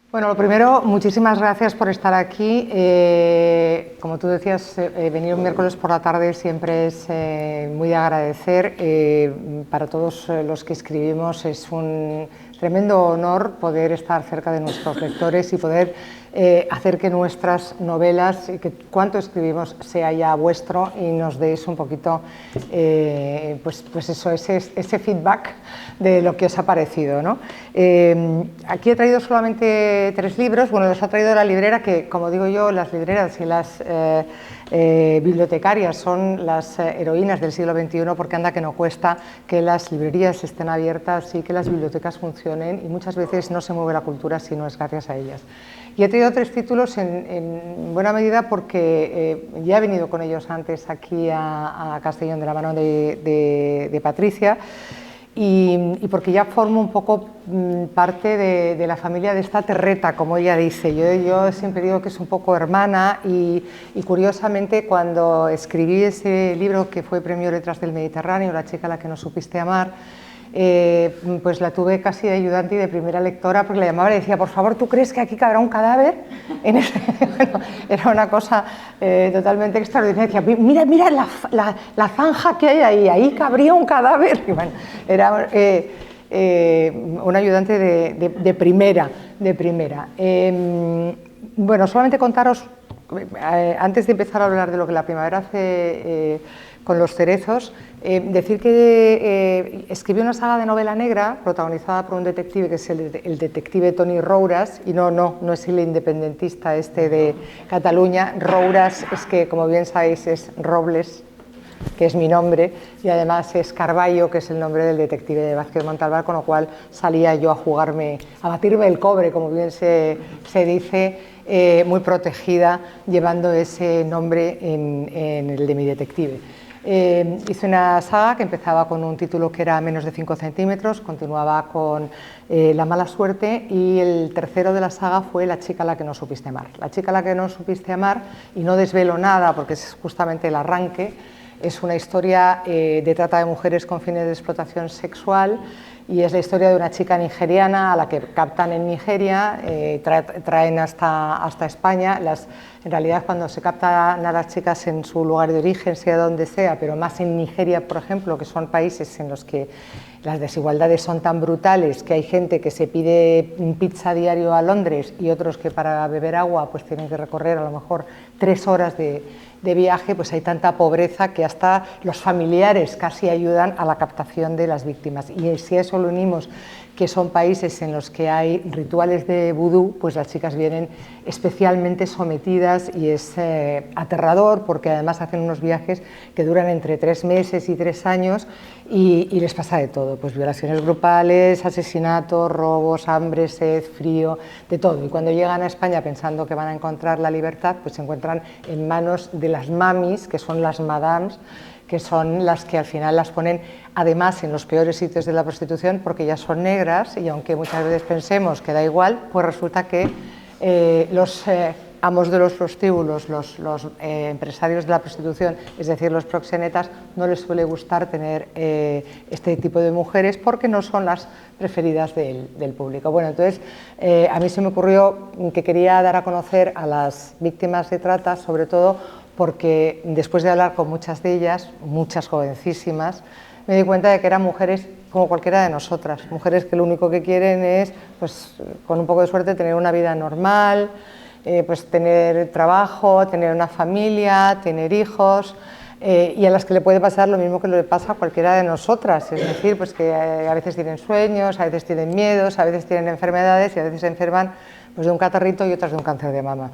Bueno, lo primero, muchísimas gracias por estar aquí. Como tú decías, venir un miércoles por la tarde siempre es muy de agradecer. Para todos los que escribimos es un tremendo honor poder estar cerca de nuestros lectores y poder hacer que nuestras novelas y que cuanto escribimos sea ya vuestro y nos deis un poquito pues eso, ese feedback de lo que os ha parecido, ¿no? Aquí he traído solamente 3 libros. Bueno, los ha traído la librera, que como digo yo, las libreras y las bibliotecarias son las heroínas del siglo XXI, porque anda que no cuesta que las librerías estén abiertas y que las bibliotecas funcionen, y muchas veces no se mueve la cultura si no es gracias a ellas. Y he traído 3 títulos en buena medida porque ya he venido con ellos antes aquí a Castellón de la mano de Patricia, y porque ya formo un poco parte de la familia de esta terreta, como ella dice. Yo siempre digo que es un poco hermana, y curiosamente cuando escribí ese libro que fue Premio Letras del Mediterráneo, La chica a la que no supiste amar, pues la tuve casi de ayudante y de primera lectora, porque la llamaba y le decía, por favor, ¿tú crees que aquí cabrá un cadáver? Bueno, era una cosa totalmente extraordinaria. Decía, mira la zanja que hay ahí cabría un cadáver. Y bueno, era un ayudante de primera. Bueno, solamente contaros, antes de empezar a hablar de lo que la primavera hace con los cerezos, decir que escribió una saga de novela negra protagonizada por un detective que es el detective Toni Rouras, y no es el independentista este de Cataluña. Rouras es que, como bien sabéis, es Robles, que es mi nombre, y además es Carballo, que es el nombre del detective de Vázquez Montalbán, con lo cual salía yo a batirme el cobre, como bien se dice, muy protegida, llevando ese nombre en el de mi detective. Hice una saga que empezaba con un título que era Menos de 5 centímetros, continuaba con La mala suerte, y el tercero de la saga fue La chica a la que no supiste amar. La chica a la que no supiste amar, y no desvelo nada porque es justamente el arranque, es una historia de trata de mujeres con fines de explotación sexual, y es la historia de una chica nigeriana a la que captan en Nigeria, traen hasta España. En realidad, cuando se captan a las chicas en su lugar de origen, sea donde sea, pero más en Nigeria, por ejemplo, que son países en los que las desigualdades son tan brutales que hay gente que se pide pizza diario a Londres y otros que para beber agua pues tienen que recorrer a lo mejor 3 horas de viaje, pues hay tanta pobreza que hasta los familiares casi ayudan a la captación de las víctimas. Y si a eso lo unimos que son países en los que hay rituales de vudú, pues las chicas vienen especialmente sometidas, y es aterrador, porque además hacen unos viajes que duran entre 3 meses y 3 años, y les pasa de todo, pues violaciones grupales, asesinatos, robos, hambre, sed, frío, de todo. Y cuando llegan a España pensando que van a encontrar la libertad, pues se encuentran en manos de las mamis, que son las madams, que son las que al final las ponen además en los peores sitios de la prostitución, porque ya son negras, y aunque muchas veces pensemos que da igual, pues resulta que los amos de los prostíbulos, los empresarios de la prostitución, es decir, los proxenetas, no les suele gustar tener este tipo de mujeres porque no son las preferidas del público. Bueno, entonces a mí se me ocurrió que quería dar a conocer a las víctimas de trata, sobre todo porque después de hablar con muchas de ellas, muchas jovencísimas, me di cuenta de que eran mujeres como cualquiera de nosotras, mujeres que lo único que quieren es, pues, con un poco de suerte, tener una vida normal, pues tener trabajo, tener una familia, tener hijos, y a las que le puede pasar lo mismo que le pasa a cualquiera de nosotras, es decir, pues que a veces tienen sueños, a veces tienen miedos, a veces tienen enfermedades, y a veces se enferman pues de un catarrito y otras de un cáncer de mama.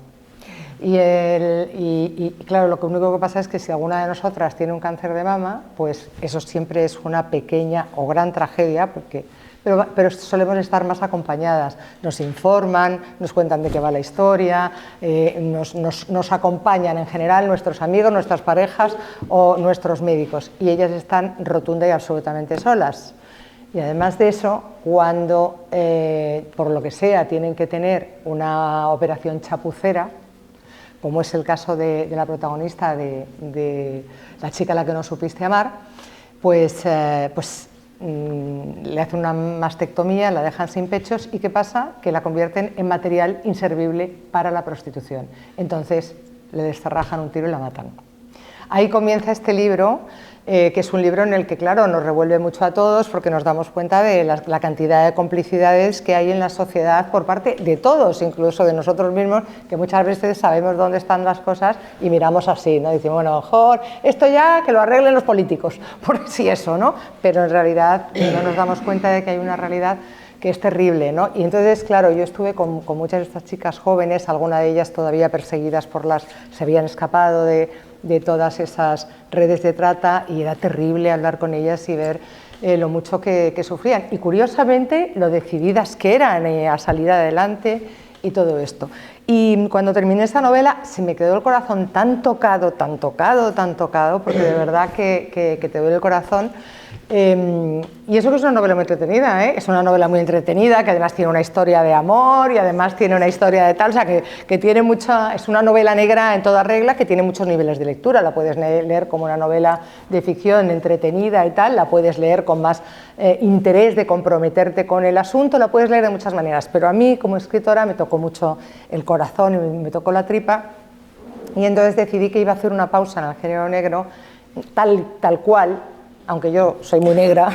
Y claro, lo único que pasa es que si alguna de nosotras tiene un cáncer de mama, pues eso siempre es una pequeña o gran tragedia, pero solemos estar más acompañadas. Nos informan, nos cuentan de qué va la historia, nos acompañan en general nuestros amigos, nuestras parejas o nuestros médicos, y ellas están rotunda y absolutamente solas. Y además de eso, cuando por lo que sea tienen que tener una operación chapucera, como es el caso de la protagonista de La chica a la que no supiste amar, pues le hacen una mastectomía, la dejan sin pechos y ¿qué pasa? Que la convierten en material inservible para la prostitución. Entonces le descerrajan un tiro y la matan. Ahí comienza este libro, que es un libro en el que, claro, nos revuelve mucho a todos porque nos damos cuenta de la cantidad de complicidades que hay en la sociedad por parte de todos, incluso de nosotros mismos, que muchas veces sabemos dónde están las cosas y miramos así, ¿no? Decimos, bueno, mejor esto ya que lo arreglen los políticos, por si eso, ¿no? Pero en realidad no nos damos cuenta de que hay una realidad que es terrible, ¿no? Y entonces, claro, yo estuve con muchas de estas chicas jóvenes, algunas de ellas todavía perseguidas se habían escapado de todas esas redes de trata, y era terrible hablar con ellas y ver lo mucho que sufrían, y curiosamente lo decididas que eran a salir adelante y todo esto. Y cuando terminé esa novela se me quedó el corazón tan tocado, porque de verdad que te duele el corazón. Y eso que es una novela muy entretenida, es una novela muy entretenida, que además tiene una historia de amor y además tiene una historia de tal, o sea, que tiene mucha, es una novela negra en toda regla, que tiene muchos niveles de lectura. La puedes leer como una novela de ficción entretenida y tal, la puedes leer con más interés de comprometerte con el asunto, la puedes leer de muchas maneras, pero a mí como escritora me tocó mucho el corazón y me tocó la tripa, y entonces decidí que iba a hacer una pausa en el género negro tal cual, aunque yo soy muy negra,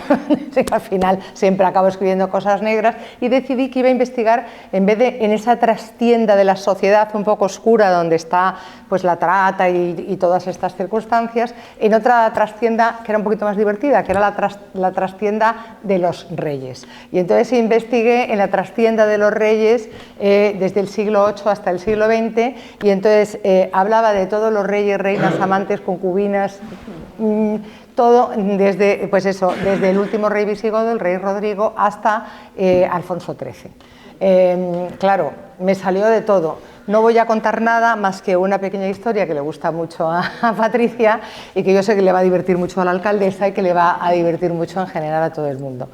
al final siempre acabo escribiendo cosas negras, y decidí que iba a investigar, en vez de en esa trastienda de la sociedad un poco oscura donde está pues la trata y todas estas circunstancias, en otra trastienda que era un poquito más divertida, que era la trastienda de los reyes. Y entonces investigué en la trastienda de los reyes desde el siglo VIII hasta el siglo XX, y entonces hablaba de todos los reyes, reinas, amantes, concubinas, todo desde, pues eso, desde el último rey visigodo, el rey Rodrigo, hasta Alfonso XIII. Claro, me salió de todo. No voy a contar nada más que una pequeña historia que le gusta mucho a Patricia y que yo sé que le va a divertir mucho a la alcaldesa y que le va a divertir mucho en general a todo el mundo.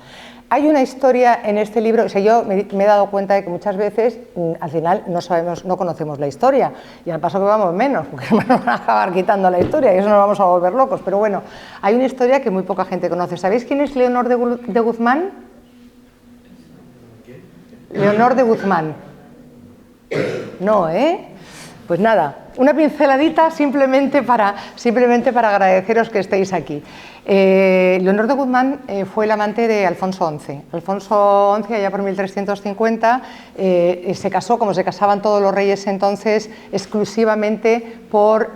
Hay una historia en este libro, o sea, yo me he dado cuenta de que muchas veces al final no conocemos la historia, y al paso que vamos menos, porque nos van a acabar quitando la historia y eso nos vamos a volver locos, pero bueno, hay una historia que muy poca gente conoce. ¿Sabéis quién es Leonor de Guzmán? Leonor de Guzmán. No, pues nada, una pinceladita simplemente para agradeceros que estéis aquí. Leonor de Guzmán fue el amante de Alfonso XI. Alfonso XI, allá por 1350, se casó, como se casaban todos los reyes entonces, exclusivamente por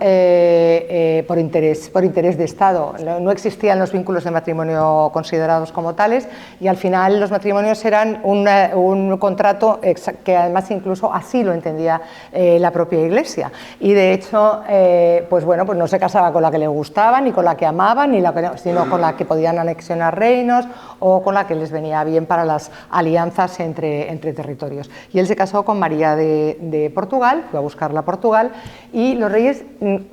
interés de Estado. No existían los vínculos de matrimonio considerados como tales, y al final los matrimonios eran un contrato que además incluso así lo entendía la propia Iglesia. Y de hecho, pues bueno, pues no se casaba con la que le gustaba, ni con la que amaban, sino con la que podían anexionar reinos o con la que les venía bien para las alianzas entre territorios. Y él se casó con María de Portugal, fue a buscarla a Portugal, y los reyes,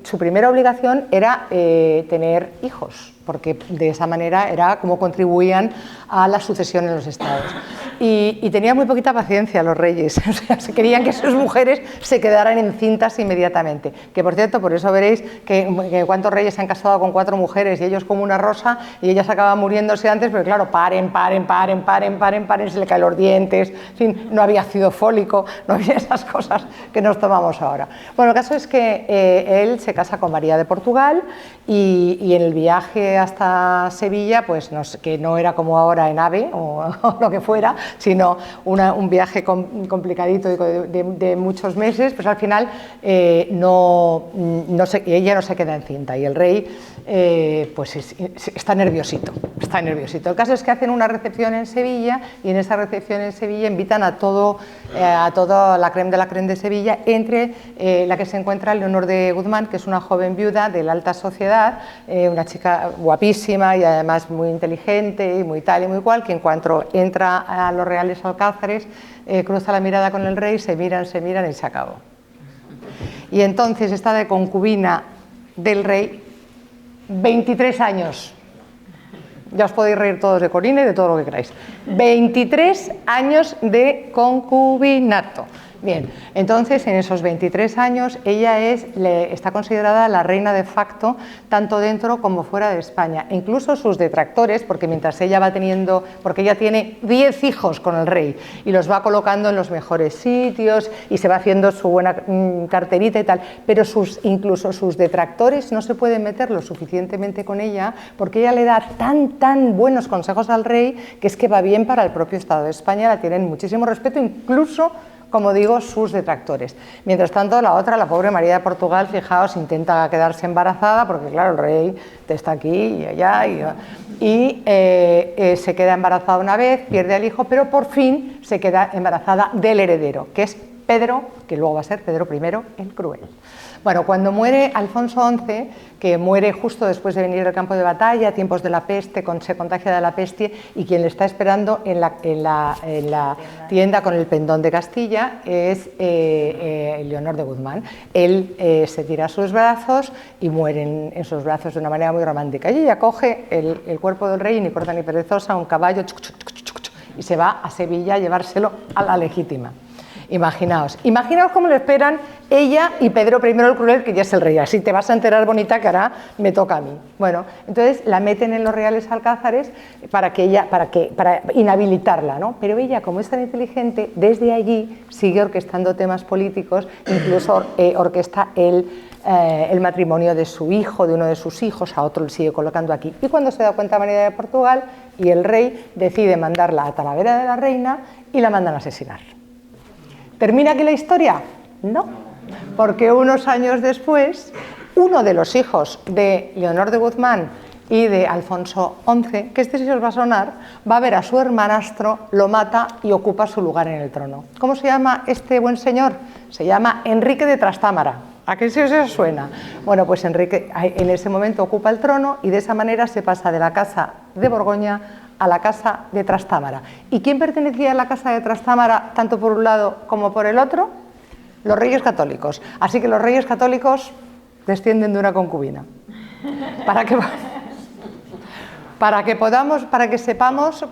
su primera obligación era tener hijos, porque de esa manera era como contribuían a la sucesión en los estados. Y tenían muy poquita paciencia los reyes, o sea, querían que sus mujeres se quedaran encintas inmediatamente. Que por cierto, por eso veréis que cuántos reyes se han casado con 4 mujeres y ellos como una rosa, y ellas acaban muriéndose antes, pero claro, paren, se le caen los dientes, en fin, no había ácido fólico, no había esas cosas que nos tomamos ahora. Bueno, el caso es que él se casa con María de Portugal, y en el viaje hasta Sevilla, pues que no era como ahora en AVE o lo que fuera, sino un viaje complicadito de muchos meses, pues al final ella no se queda encinta, y el rey pues está nerviosito. El caso es que hacen una recepción en Sevilla, y en esa recepción en Sevilla invitan a toda la crème de Sevilla, entre la que se encuentra Leonor de Guzmán, que es una joven viuda de la alta sociedad, una chica guapísima y además muy inteligente y muy tal y muy cual, que en cuanto entra a los reales alcázares, cruza la mirada con el rey, se miran y se acabó. Y entonces está de concubina del rey 23 años. Ya os podéis reír todos de Corina y de todo lo que queráis. 23 años de concubinato. Bien, entonces en esos 23 años ella está considerada la reina de facto tanto dentro como fuera de España. E incluso sus detractores, porque mientras ella va teniendo, porque ella tiene 10 hijos con el rey y los va colocando en los mejores sitios y se va haciendo su buena carterita y tal, pero incluso sus detractores no se pueden meter lo suficientemente con ella porque ella le da tan buenos consejos al rey que es que va bien para el propio Estado de España, la tienen muchísimo respeto, incluso, como digo, sus detractores. Mientras tanto, la otra, la pobre María de Portugal, fijaos, intenta quedarse embarazada, porque claro, el rey está aquí y allá, y se queda embarazada una vez, pierde al hijo, pero por fin se queda embarazada del heredero, que es Pedro, que luego va a ser Pedro I el Cruel. Bueno, cuando muere Alfonso XI, que muere justo después de venir del campo de batalla, tiempos de la peste, se contagia de la peste, y quien le está esperando en la tienda con el pendón de Castilla es Leonor de Guzmán. Él se tira a sus brazos y muere en sus brazos de una manera muy romántica. Y ella coge el cuerpo del rey, ni corta ni perezosa, un caballo, y se va a Sevilla a llevárselo a la legítima. Imaginaos cómo le esperan ella y Pedro I el Cruel, que ya es el rey. Así te vas a enterar, bonita, que ahora me toca a mí. Bueno, entonces la meten en los reales alcázares para inhabilitarla, ¿no? Pero ella, como es tan inteligente, desde allí sigue orquestando temas políticos, incluso orquesta el matrimonio de su hijo, de uno de sus hijos, a otro le sigue colocando aquí. Y cuando se da cuenta María de Portugal y el rey decide mandarla a Talavera de la Reina y la mandan a asesinar. ¿Termina aquí la historia? No, porque unos años después, uno de los hijos de Leonor de Guzmán y de Alfonso XI, que este sí os va a sonar, va a ver a su hermanastro, lo mata y ocupa su lugar en el trono. ¿Cómo se llama este buen señor? Se llama Enrique de Trastámara. ¿A qué se os suena? Bueno, pues Enrique en ese momento ocupa el trono y de esa manera se pasa de la casa de Borgoña a la casa de Trastámara. ¿Y quién pertenecía a la casa de Trastámara tanto por un lado como por el otro? Los reyes católicos. Así que los reyes católicos descienden de una concubina. Para que sepamos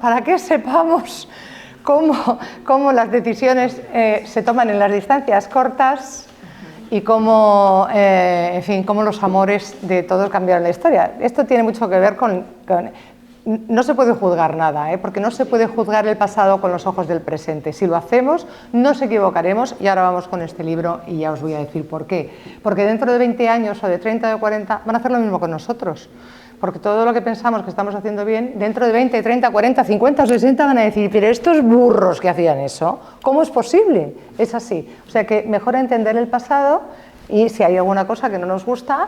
cómo las decisiones se toman en las distancias cortas y cómo los amores de todos cambiaron la historia. Esto tiene mucho que ver con no se puede juzgar nada, porque no se puede juzgar el pasado con los ojos del presente. Si lo hacemos, nos equivocaremos, y ahora vamos con este libro y ya os voy a decir por qué. Porque dentro de 20 años o de 30 o de 40 van a hacer lo mismo con nosotros. Porque todo lo que pensamos que estamos haciendo bien, dentro de 20, 30, 40, 50 o 60 van a decir, pero estos burros que hacían eso, ¿cómo es posible? Es así. O sea que mejor entender el pasado y si hay alguna cosa que no nos gusta,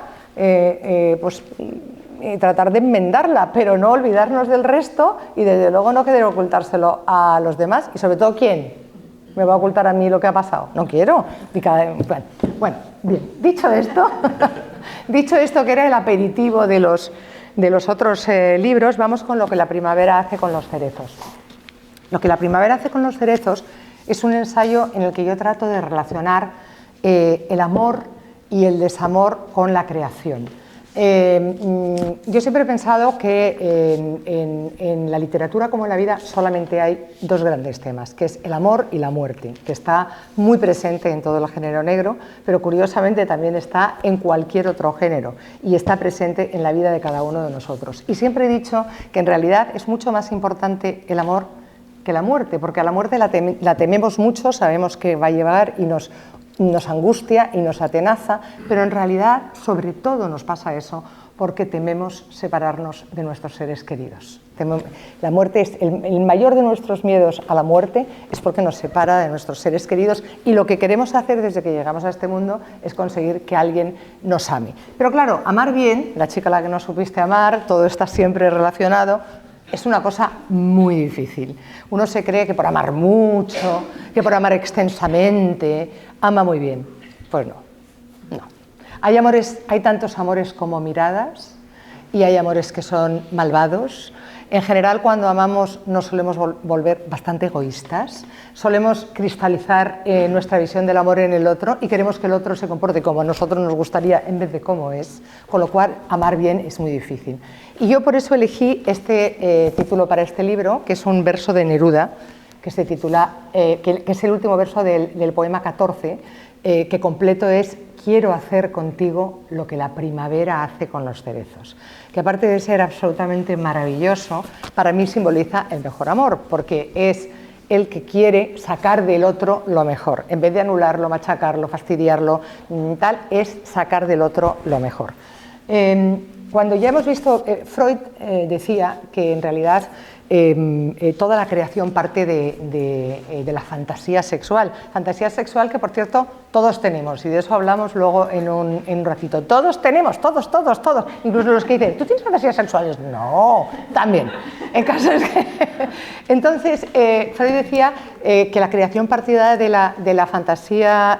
tratar de enmendarla, pero no olvidarnos del resto y desde luego no querer ocultárselo a los demás. Y sobre todo, ¿quién me va a ocultar a mí lo que ha pasado? No quiero. Bueno, bien, dicho esto, que era el aperitivo de los otros libros, vamos con lo que la primavera hace con los cerezos. Lo que la primavera hace con los cerezos es un ensayo en el que yo trato de relacionar el amor y el desamor con la creación. Yo siempre he pensado que en la literatura como en la vida solamente hay dos grandes temas, que es el amor y la muerte, que está muy presente en todo el género negro, pero curiosamente también está en cualquier otro género y está presente en la vida de cada uno de nosotros. Y siempre he dicho que en realidad es mucho más importante el amor que la muerte, porque a la muerte la tememos mucho, sabemos que va a llegar y nos angustia y nos atenaza, pero en realidad sobre todo nos pasa eso porque tememos separarnos de nuestros seres queridos. La muerte es el mayor de nuestros miedos a la muerte, es porque nos separa de nuestros seres queridos y lo que queremos hacer desde que llegamos a este mundo es conseguir que alguien nos ame. Pero claro, amar bien, la chica a la que no supiste amar, todo está siempre relacionado, es una cosa muy difícil. Uno se cree que por amar mucho, que por amar extensamente, ama muy bien. Pues no. Hay tantos amores como miradas y hay amores que son malvados. En general, cuando amamos nos solemos volver bastante egoístas, solemos cristalizar nuestra visión del amor en el otro y queremos que el otro se comporte como a nosotros nos gustaría en vez de como es, con lo cual amar bien es muy difícil. Y yo por eso elegí este título para este libro, que es un verso de Neruda, que se titula, que es el último verso del poema 14, que completo es: quiero hacer contigo lo que la primavera hace con los cerezos, que aparte de ser absolutamente maravilloso, para mí simboliza el mejor amor, porque es el que quiere sacar del otro lo mejor, en vez de anularlo, machacarlo, fastidiarlo, tal, es sacar del otro lo mejor. Cuando ya hemos visto, Freud decía que en realidad toda la creación parte de la fantasía sexual que, por cierto, todos tenemos, y de eso hablamos luego en un ratito. Todos tenemos, todos, incluso los que dicen: ¿tú tienes fantasías sexuales? No, también. En caso es que... Entonces, Freud decía que la creación partía de la fantasía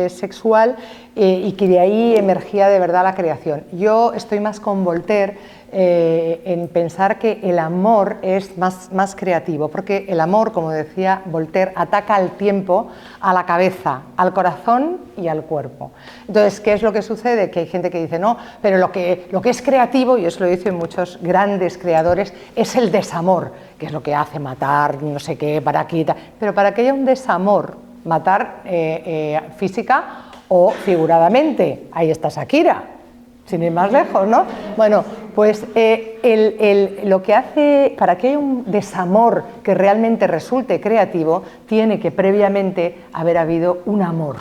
sexual, y que de ahí emergía de verdad la creación. Yo estoy más con Voltaire en pensar que el amor es más creativo, porque el amor, como decía Voltaire, ataca al tiempo, a la cabeza, al corazón y al cuerpo. Entonces, ¿qué es lo que sucede? Que hay gente que dice: no, pero lo que es creativo, y eso lo dicen muchos grandes creadores, es el desamor, que es lo que hace matar, no sé qué, para aquí, pero para que haya un desamor, matar física o figuradamente, ahí está Shakira, sin ir más lejos, ¿no? Bueno, pues lo que hace, para que haya un desamor que realmente resulte creativo, tiene que previamente haber habido un amor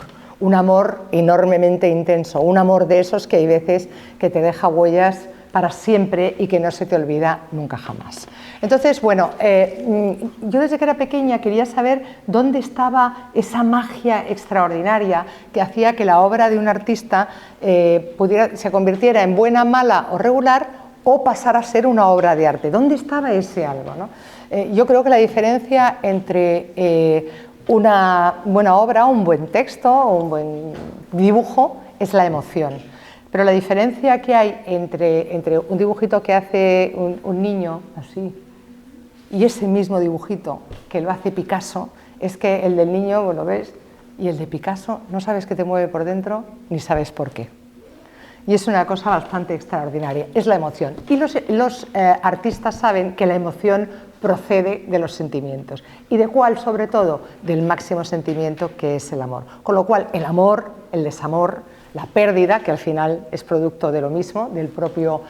enormemente intenso, un amor de esos que hay veces que te deja huellas para siempre y que no se te olvida nunca jamás. Entonces, bueno, yo desde que era pequeña quería saber dónde estaba esa magia extraordinaria que hacía que la obra de un artista se convirtiera en buena, mala o regular, o pasara a ser una obra de arte. ¿Dónde estaba ese algo, ¿no? Yo creo que la diferencia entre una buena obra, un buen texto o un buen dibujo es la emoción. Pero la diferencia que hay entre un dibujito que hace un niño así y ese mismo dibujito que lo hace Picasso es que el del niño, bueno, ves, y el de Picasso no sabes qué te mueve por dentro ni sabes por qué. Y es una cosa bastante extraordinaria, es la emoción. Y los artistas saben que la emoción procede de los sentimientos. ¿Y de cuál? Sobre todo, del máximo sentimiento, que es el amor. Con lo cual, el amor, el desamor, la pérdida, que al final es producto de lo mismo, del propio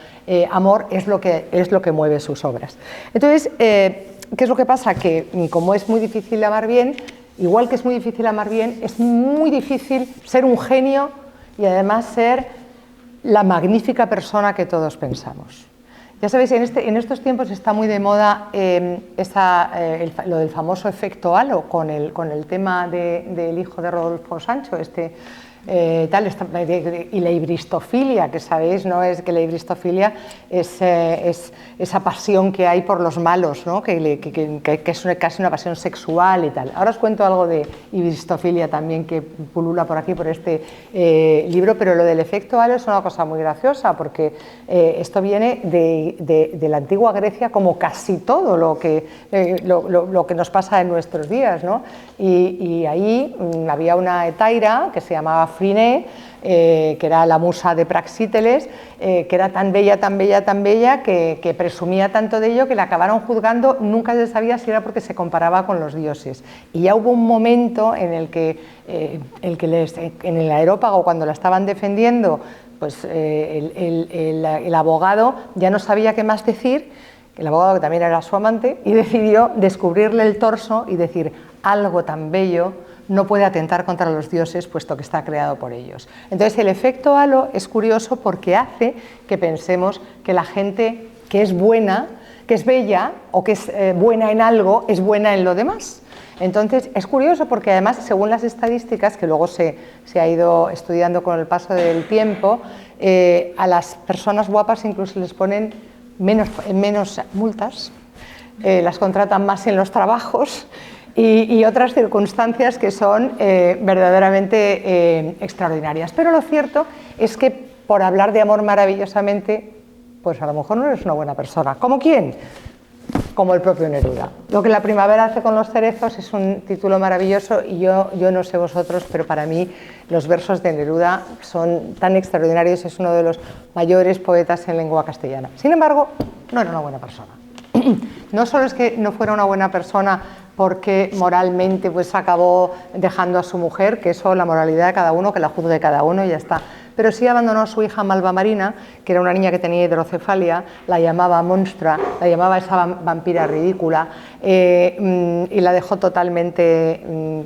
amor, es lo que mueve sus obras. Entonces, ¿qué es lo que pasa? Que como es muy difícil amar bien, igual que es muy difícil amar bien, es muy difícil ser un genio y además ser la magnífica persona que todos pensamos. Ya sabéis, en estos tiempos está muy de moda lo del famoso efecto halo con el tema del hijo de Rodolfo Sancho, y la hibristofilia, que sabéis, ¿no? Es que la hibristofilia es esa pasión que hay por los malos, ¿no? que es casi una pasión sexual y tal. Ahora os cuento algo de hibristofilia también que pulula por aquí, por este libro, pero lo del efecto halo es una cosa muy graciosa, porque esto viene de la antigua Grecia, como casi todo lo que nos pasa en nuestros días, ¿no? Y ahí había una hetaira que se llamaba Friné, que era la musa de Praxíteles, que era tan bella, que presumía tanto de ello que la acabaron juzgando. Nunca se sabía si era porque se comparaba con los dioses. Y ya hubo un momento en el que en el Areópago, cuando la estaban defendiendo, pues el abogado ya no sabía qué más decir, el abogado que también era su amante, y decidió descubrirle el torso y decir: algo tan bello no puede atentar contra los dioses, puesto que está creado por ellos. Entonces, el efecto halo es curioso porque hace que pensemos que la gente que es buena, que es bella o que es buena en algo, es buena en lo demás. Entonces, es curioso porque además, según las estadísticas, que luego se ha ido estudiando con el paso del tiempo, a las personas guapas incluso les ponen menos multas, las contratan más en los trabajos, y otras circunstancias que son verdaderamente extraordinarias. Pero lo cierto es que por hablar de amor maravillosamente, pues a lo mejor no eres una buena persona. ¿Como quién? Como el propio Neruda. Lo que la primavera hace con los cerezos es un título maravilloso, y yo no sé vosotros, pero para mí los versos de Neruda son tan extraordinarios, es uno de los mayores poetas en lengua castellana. Sin embargo, no era una buena persona. No solo es que no fuera una buena persona porque moralmente pues acabó dejando a su mujer, que eso, la moralidad de cada uno, que la juzgue cada uno y ya está. Pero sí abandonó a su hija Malva Marina, que era una niña que tenía hidrocefalia, la llamaba monstra, la llamaba esa vampira ridícula, y la dejó totalmente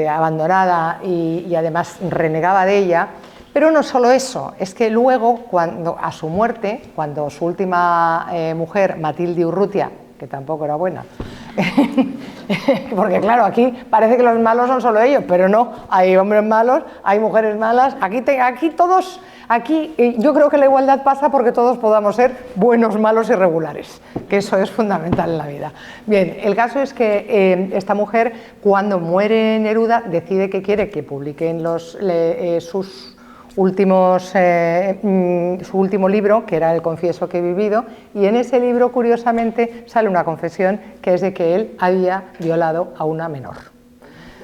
abandonada y además renegaba de ella. Pero no solo eso, es que luego, a su muerte, cuando su última mujer, Matilde Urrutia, que tampoco era buena, porque claro, aquí parece que los malos son solo ellos, pero no, hay hombres malos, hay mujeres malas, aquí todos, yo creo que la igualdad pasa porque todos podamos ser buenos, malos y regulares, que eso es fundamental en la vida. Bien, el caso es que esta mujer, cuando muere Neruda, decide que quiere que publiquen su último libro, que era El confieso que he vivido, y en ese libro, curiosamente, sale una confesión que es de que él había violado a una menor.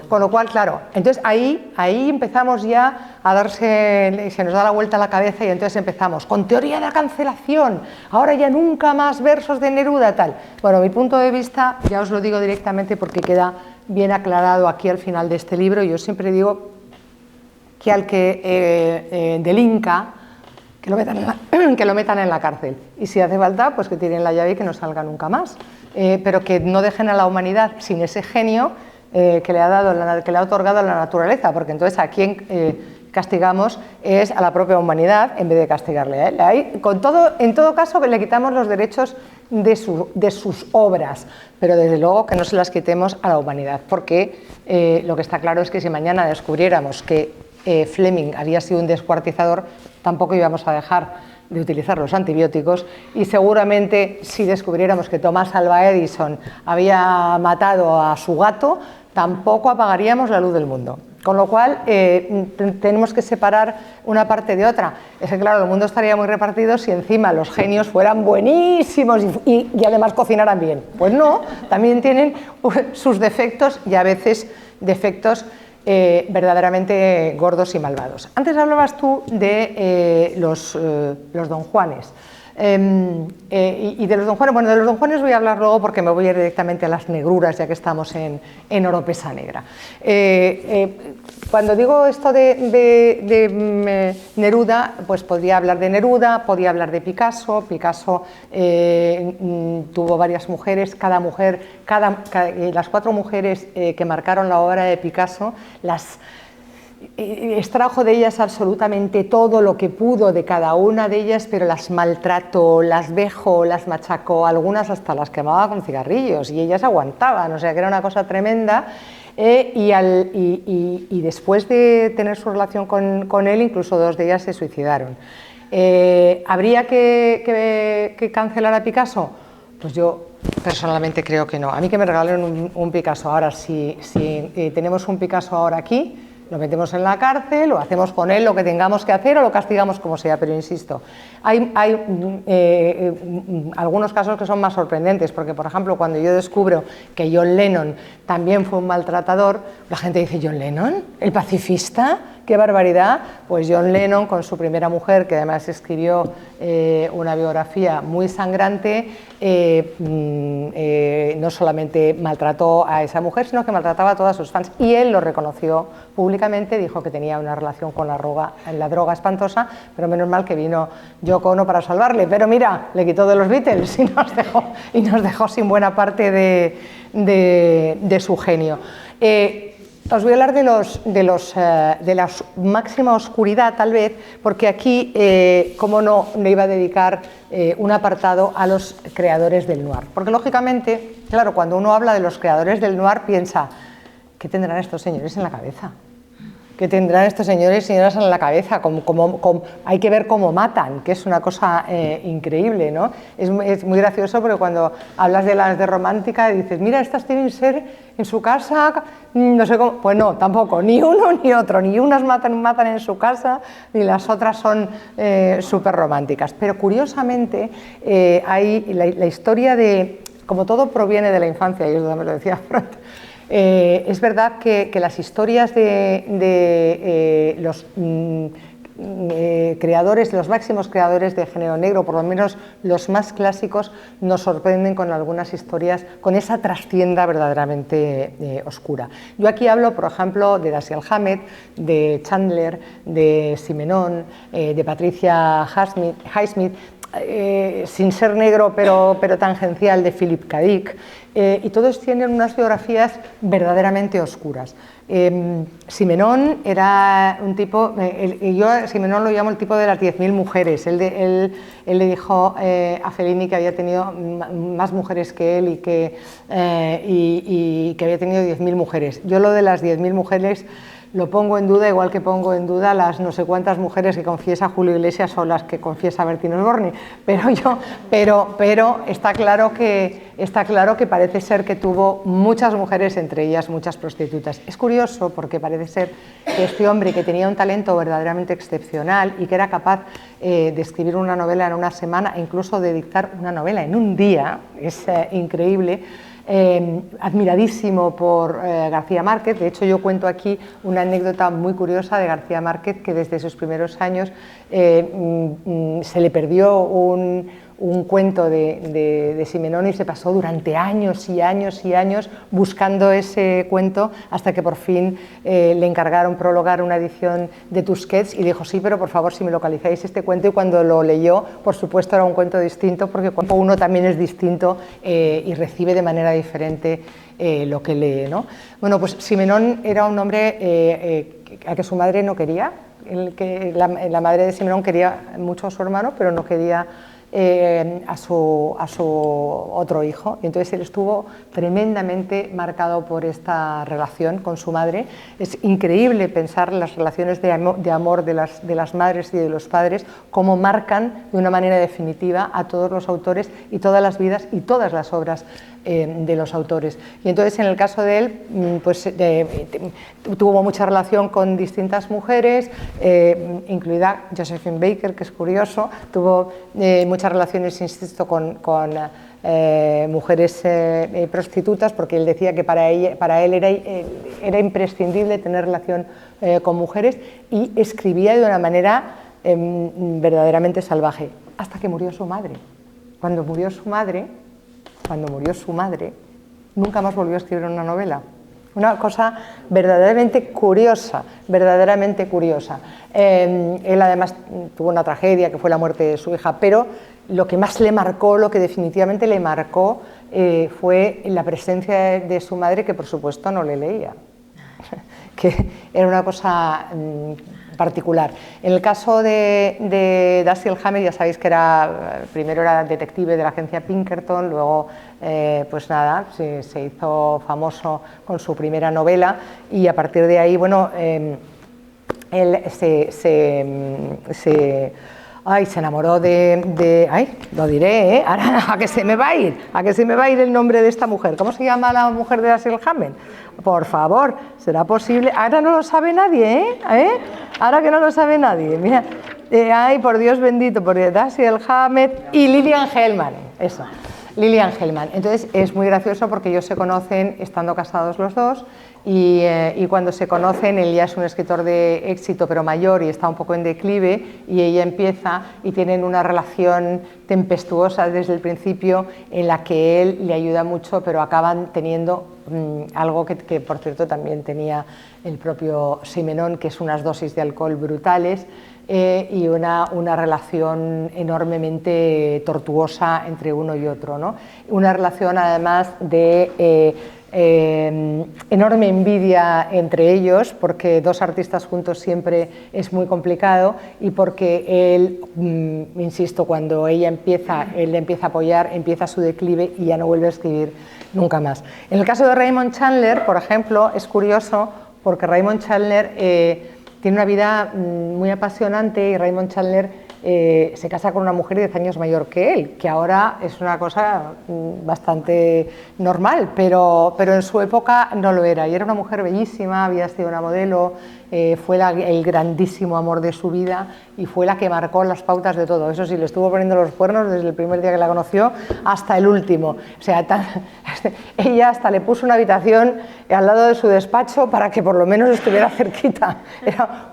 Con lo cual, claro, entonces ahí empezamos ya a se nos da la vuelta a la cabeza y entonces empezamos con teoría de la cancelación, ahora ya nunca más versos de Neruda, tal. Bueno, mi punto de vista, ya os lo digo directamente porque queda bien aclarado aquí al final de este libro. Yo siempre digo que al que delinca, que lo metan en la cárcel, y si hace falta, pues que tiren la llave y que no salga nunca más, pero que no dejen a la humanidad sin ese genio que le ha otorgado la naturaleza, porque entonces a quien castigamos es a la propia humanidad en vez de castigarle a él. Ahí, en todo caso, le quitamos los derechos de sus obras, pero desde luego que no se las quitemos a la humanidad, porque lo que está claro es que si mañana descubriéramos que Fleming había sido un descuartizador, tampoco íbamos a dejar de utilizar los antibióticos, y seguramente si descubriéramos que Thomas Alva Edison había matado a su gato, tampoco apagaríamos la luz del mundo. Con lo cual tenemos que separar una parte de otra. Es que claro, el mundo estaría muy repartido si encima los genios fueran buenísimos y además cocinaran bien. Pues no, también tienen sus defectos, y a veces defectos verdaderamente gordos y malvados. Antes hablabas tú de los Don Juanes. Y de los Don Juanes, bueno, de los Don Juanes voy a hablar luego porque me voy a ir directamente a las negruras, ya que estamos en Oropesa Negra. Cuando digo esto de Neruda, pues podría hablar de Neruda, podría hablar de Picasso. Picasso tuvo varias mujeres, las 4 mujeres que marcaron la obra de Picasso, extrajo de ellas absolutamente todo lo que pudo de cada una de ellas, pero las maltrató, las vejó, las machacó, algunas hasta las quemaba con cigarrillos, y ellas aguantaban, o sea que era una cosa tremenda. Y después de tener su relación con él, incluso 2 de ellas se suicidaron. ¿Habría que cancelar a Picasso? Pues yo personalmente creo que no. A mí que me regalen un Picasso ahora, si tenemos un Picasso ahora aquí, lo metemos en la cárcel, o hacemos con él lo que tengamos que hacer, o lo castigamos como sea, pero insisto, hay algunos casos que son más sorprendentes, porque por ejemplo cuando yo descubro que John Lennon también fue un maltratador, la gente dice: ¿John Lennon? ¿El pacifista? ¡Qué barbaridad! Pues John Lennon, con su primera mujer, que además escribió una biografía muy sangrante, no solamente maltrató a esa mujer, sino que maltrataba a todas sus fans, y él lo reconoció públicamente, dijo que tenía una relación con la droga espantosa, pero menos mal que vino Yoko Ono para salvarle. Pero mira, le quitó de los Beatles y nos dejó sin buena parte de su genio. Os voy a hablar de la máxima oscuridad, tal vez, porque aquí, cómo no, le iba a dedicar un apartado a los creadores del noir. Porque, lógicamente, claro, cuando uno habla de los creadores del noir, piensa: ¿qué tendrán estos señores en la cabeza? ¿Qué tendrán estos señores y señoras en la cabeza? Hay que ver cómo matan, que es una cosa increíble, ¿no? Es muy gracioso porque cuando hablas de las de romántica dices: mira, estas tienen que ser en su casa, no sé cómo. Pues no, tampoco, ni uno ni otro, ni unas matan en su casa, ni las otras son súper románticas. Pero curiosamente hay la historia de, como todo proviene de la infancia, y eso me lo decía pronto. Es verdad que las historias de los creadores, los máximos creadores de género negro, por lo menos los más clásicos, nos sorprenden con algunas historias, con esa trastienda verdaderamente oscura. Yo aquí hablo, por ejemplo, de Dashiell Hammett, de Chandler, de Simenon, de Patricia Highsmith, sin ser negro pero tangencial, de Philip K. Dick, y todos tienen unas biografías verdaderamente oscuras. Simenon era un tipo, yo a Simenon lo llamo el tipo de las 10.000 mujeres. Él le dijo a Fellini que había tenido más mujeres que él y que había tenido 10.000 mujeres. Yo lo de las 10.000 mujeres lo pongo en duda, igual que pongo en duda las no sé cuántas mujeres que confiesa Julio Iglesias o las que confiesa Bertín Osborne, pero está claro que parece ser que tuvo muchas mujeres, entre ellas muchas prostitutas. Es curioso porque parece ser que este hombre, que tenía un talento verdaderamente excepcional y que era capaz de escribir una novela en una semana e incluso de dictar una novela en un día, es increíble. Admiradísimo por García Márquez. De hecho, yo cuento aquí una anécdota muy curiosa de García Márquez, que desde sus primeros años se le perdió un cuento de Simenon y se pasó durante años y años y años buscando ese cuento, hasta que por fin le encargaron prologar una edición de Tusquets y dijo: sí, pero por favor, si me localizáis este cuento. Y cuando lo leyó, por supuesto era un cuento distinto, porque uno también es distinto y recibe de manera diferente lo que lee, ¿no? Bueno, pues Simenon era un hombre a que su madre no quería. La madre de Simenon quería mucho a su hermano, pero no quería a su otro hijo, y entonces él estuvo tremendamente marcado por esta relación con su madre. Es increíble pensar las relaciones de amor de las madres y de los padres, cómo marcan de una manera definitiva a todos los autores y todas las vidas y todas las obras de los autores. Y entonces, en el caso de él, pues tuvo mucha relación con distintas mujeres, incluida Josephine Baker, que es curioso. Tuvo muchas relaciones, insisto, con mujeres prostitutas, porque él decía que para él era imprescindible tener relación con mujeres, y escribía de una manera verdaderamente salvaje, hasta que murió su madre. Cuando murió su madre, nunca más volvió a escribir una novela. Una cosa verdaderamente curiosa, verdaderamente curiosa. Él además tuvo una tragedia, que fue la muerte de su hija, pero lo que más le marcó, lo que definitivamente le marcó, fue la presencia de su madre, que por supuesto no le leía, que era una cosa particular. En el caso de Dashiell Hammett, ya sabéis que primero era detective de la agencia Pinkerton, luego pues nada, se hizo famoso con su primera novela, y a partir de ahí, bueno, él se enamoró lo diré, ahora a que se me va a ir el nombre de esta mujer. ¿Cómo se llama la mujer de Dashiell Hammett? Por favor, ¿será posible? Ahora no lo sabe nadie, ahora que no lo sabe nadie. Mira, por Dios bendito, porque Dashiell Hammett y Lillian Hellman, eso, Lillian Hellman. Entonces es muy gracioso porque ellos se conocen estando casados los dos, y cuando se conocen, él ya es un escritor de éxito pero mayor y está un poco en declive, y ella empieza, y tienen una relación tempestuosa desde el principio, en la que él le ayuda mucho, pero acaban teniendo algo que por cierto también tenía el propio Simenon, que es unas dosis de alcohol brutales, y una relación enormemente tortuosa entre uno y otro, ¿no? Una relación además de enorme envidia entre ellos, porque dos artistas juntos siempre es muy complicado, y porque él, insisto, cuando él le empieza a apoyar, empieza su declive y ya no vuelve a escribir nunca más. En el caso de Raymond Chandler, por ejemplo, es curioso porque Raymond Chandler tiene una vida muy apasionante, y Raymond Chandler se casa con una mujer 10 años mayor que él, que ahora es una cosa bastante normal, pero en su época no lo era, y era una mujer bellísima, había sido una modelo, fue el grandísimo amor de su vida y fue la que marcó las pautas de todo. Eso sí, le estuvo poniendo los cuernos desde el primer día que la conoció hasta el último. O sea, ella hasta le puso una habitación al lado de su despacho para que por lo menos estuviera cerquita.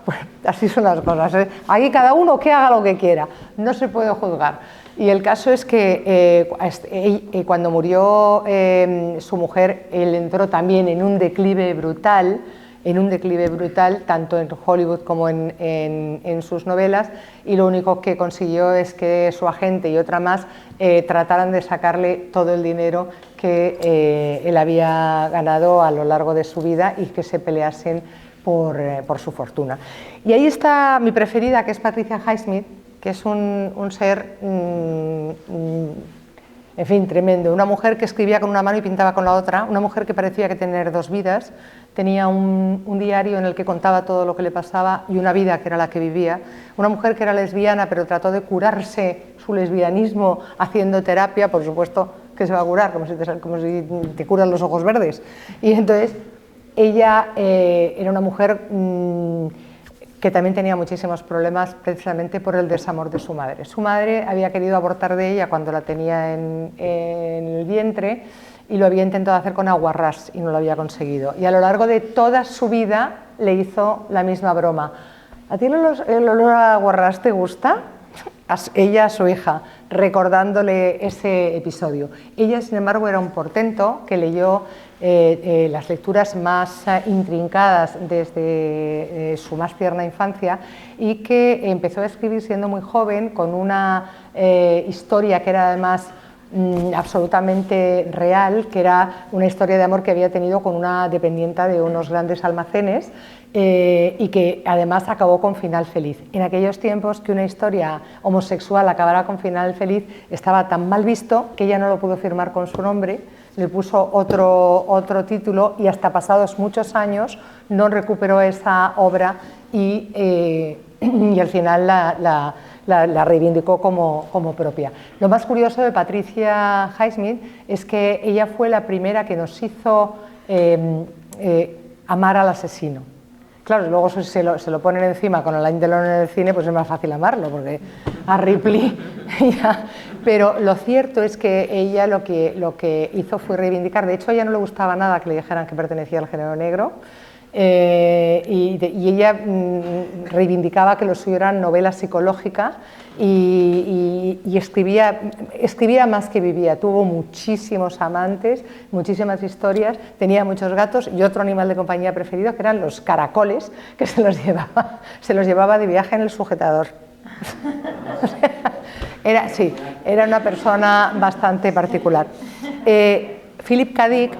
Pues, así son las cosas, ¿eh? Aquí cada uno que haga lo que quiera, no se puede juzgar. Y el caso es que cuando murió su mujer, él entró también en un declive brutal, tanto en Hollywood como en sus novelas, y lo único que consiguió es que su agente y otra más trataran de sacarle todo el dinero que él había ganado a lo largo de su vida y que se peleasen por su fortuna. Y ahí está mi preferida, que es Patricia Highsmith, que es un ser, en fin, tremendo. Una mujer que escribía con una mano y pintaba con la otra, una mujer que parecía que tener dos vidas. Tenía un diario en el que contaba todo lo que le pasaba y una vida que era la que vivía. Una mujer que era lesbiana, pero trató de curarse su lesbianismo haciendo terapia. Por supuesto que se va a curar, como si te curan los ojos verdes. Y entonces ella era una mujer que también tenía muchísimos problemas precisamente por el desamor de su madre. Su madre había querido abortar de ella cuando la tenía en el vientre, y lo había intentado hacer con aguarrás y no lo había conseguido. Y a lo largo de toda su vida le hizo la misma broma. ¿A ti el olor a aguarrás te gusta? Ella a su hija, recordándole ese episodio. Ella, sin embargo, era un portento que leyó las lecturas más intrincadas desde su más tierna infancia, y que empezó a escribir siendo muy joven, con una historia que era además absolutamente real, que era una historia de amor que había tenido con una dependienta de unos grandes almacenes, y que además acabó con final feliz. En aquellos tiempos, que una historia homosexual acabara con final feliz estaba tan mal visto que ella no lo pudo firmar con su nombre, le puso otro título, y hasta pasados muchos años no recuperó esa obra y al final la reivindicó como propia. Lo más curioso de Patricia Highsmith es que ella fue la primera que nos hizo amar al asesino. Claro, luego se lo ponen encima con Alain Delon en el cine, pues es más fácil amarlo, porque a Ripley ya. Pero lo cierto es que ella lo que hizo fue reivindicar. De hecho, a ella no le gustaba nada que le dijeran que pertenecía al género negro, y ella reivindicaba que lo suyo era novela psicológica, y escribía más que vivía. Tuvo muchísimos amantes, muchísimas historias, tenía muchos gatos, y otro animal de compañía preferido, que eran los caracoles, que se los llevaba de viaje en el sujetador. Era una persona bastante particular. Philip K. Dick,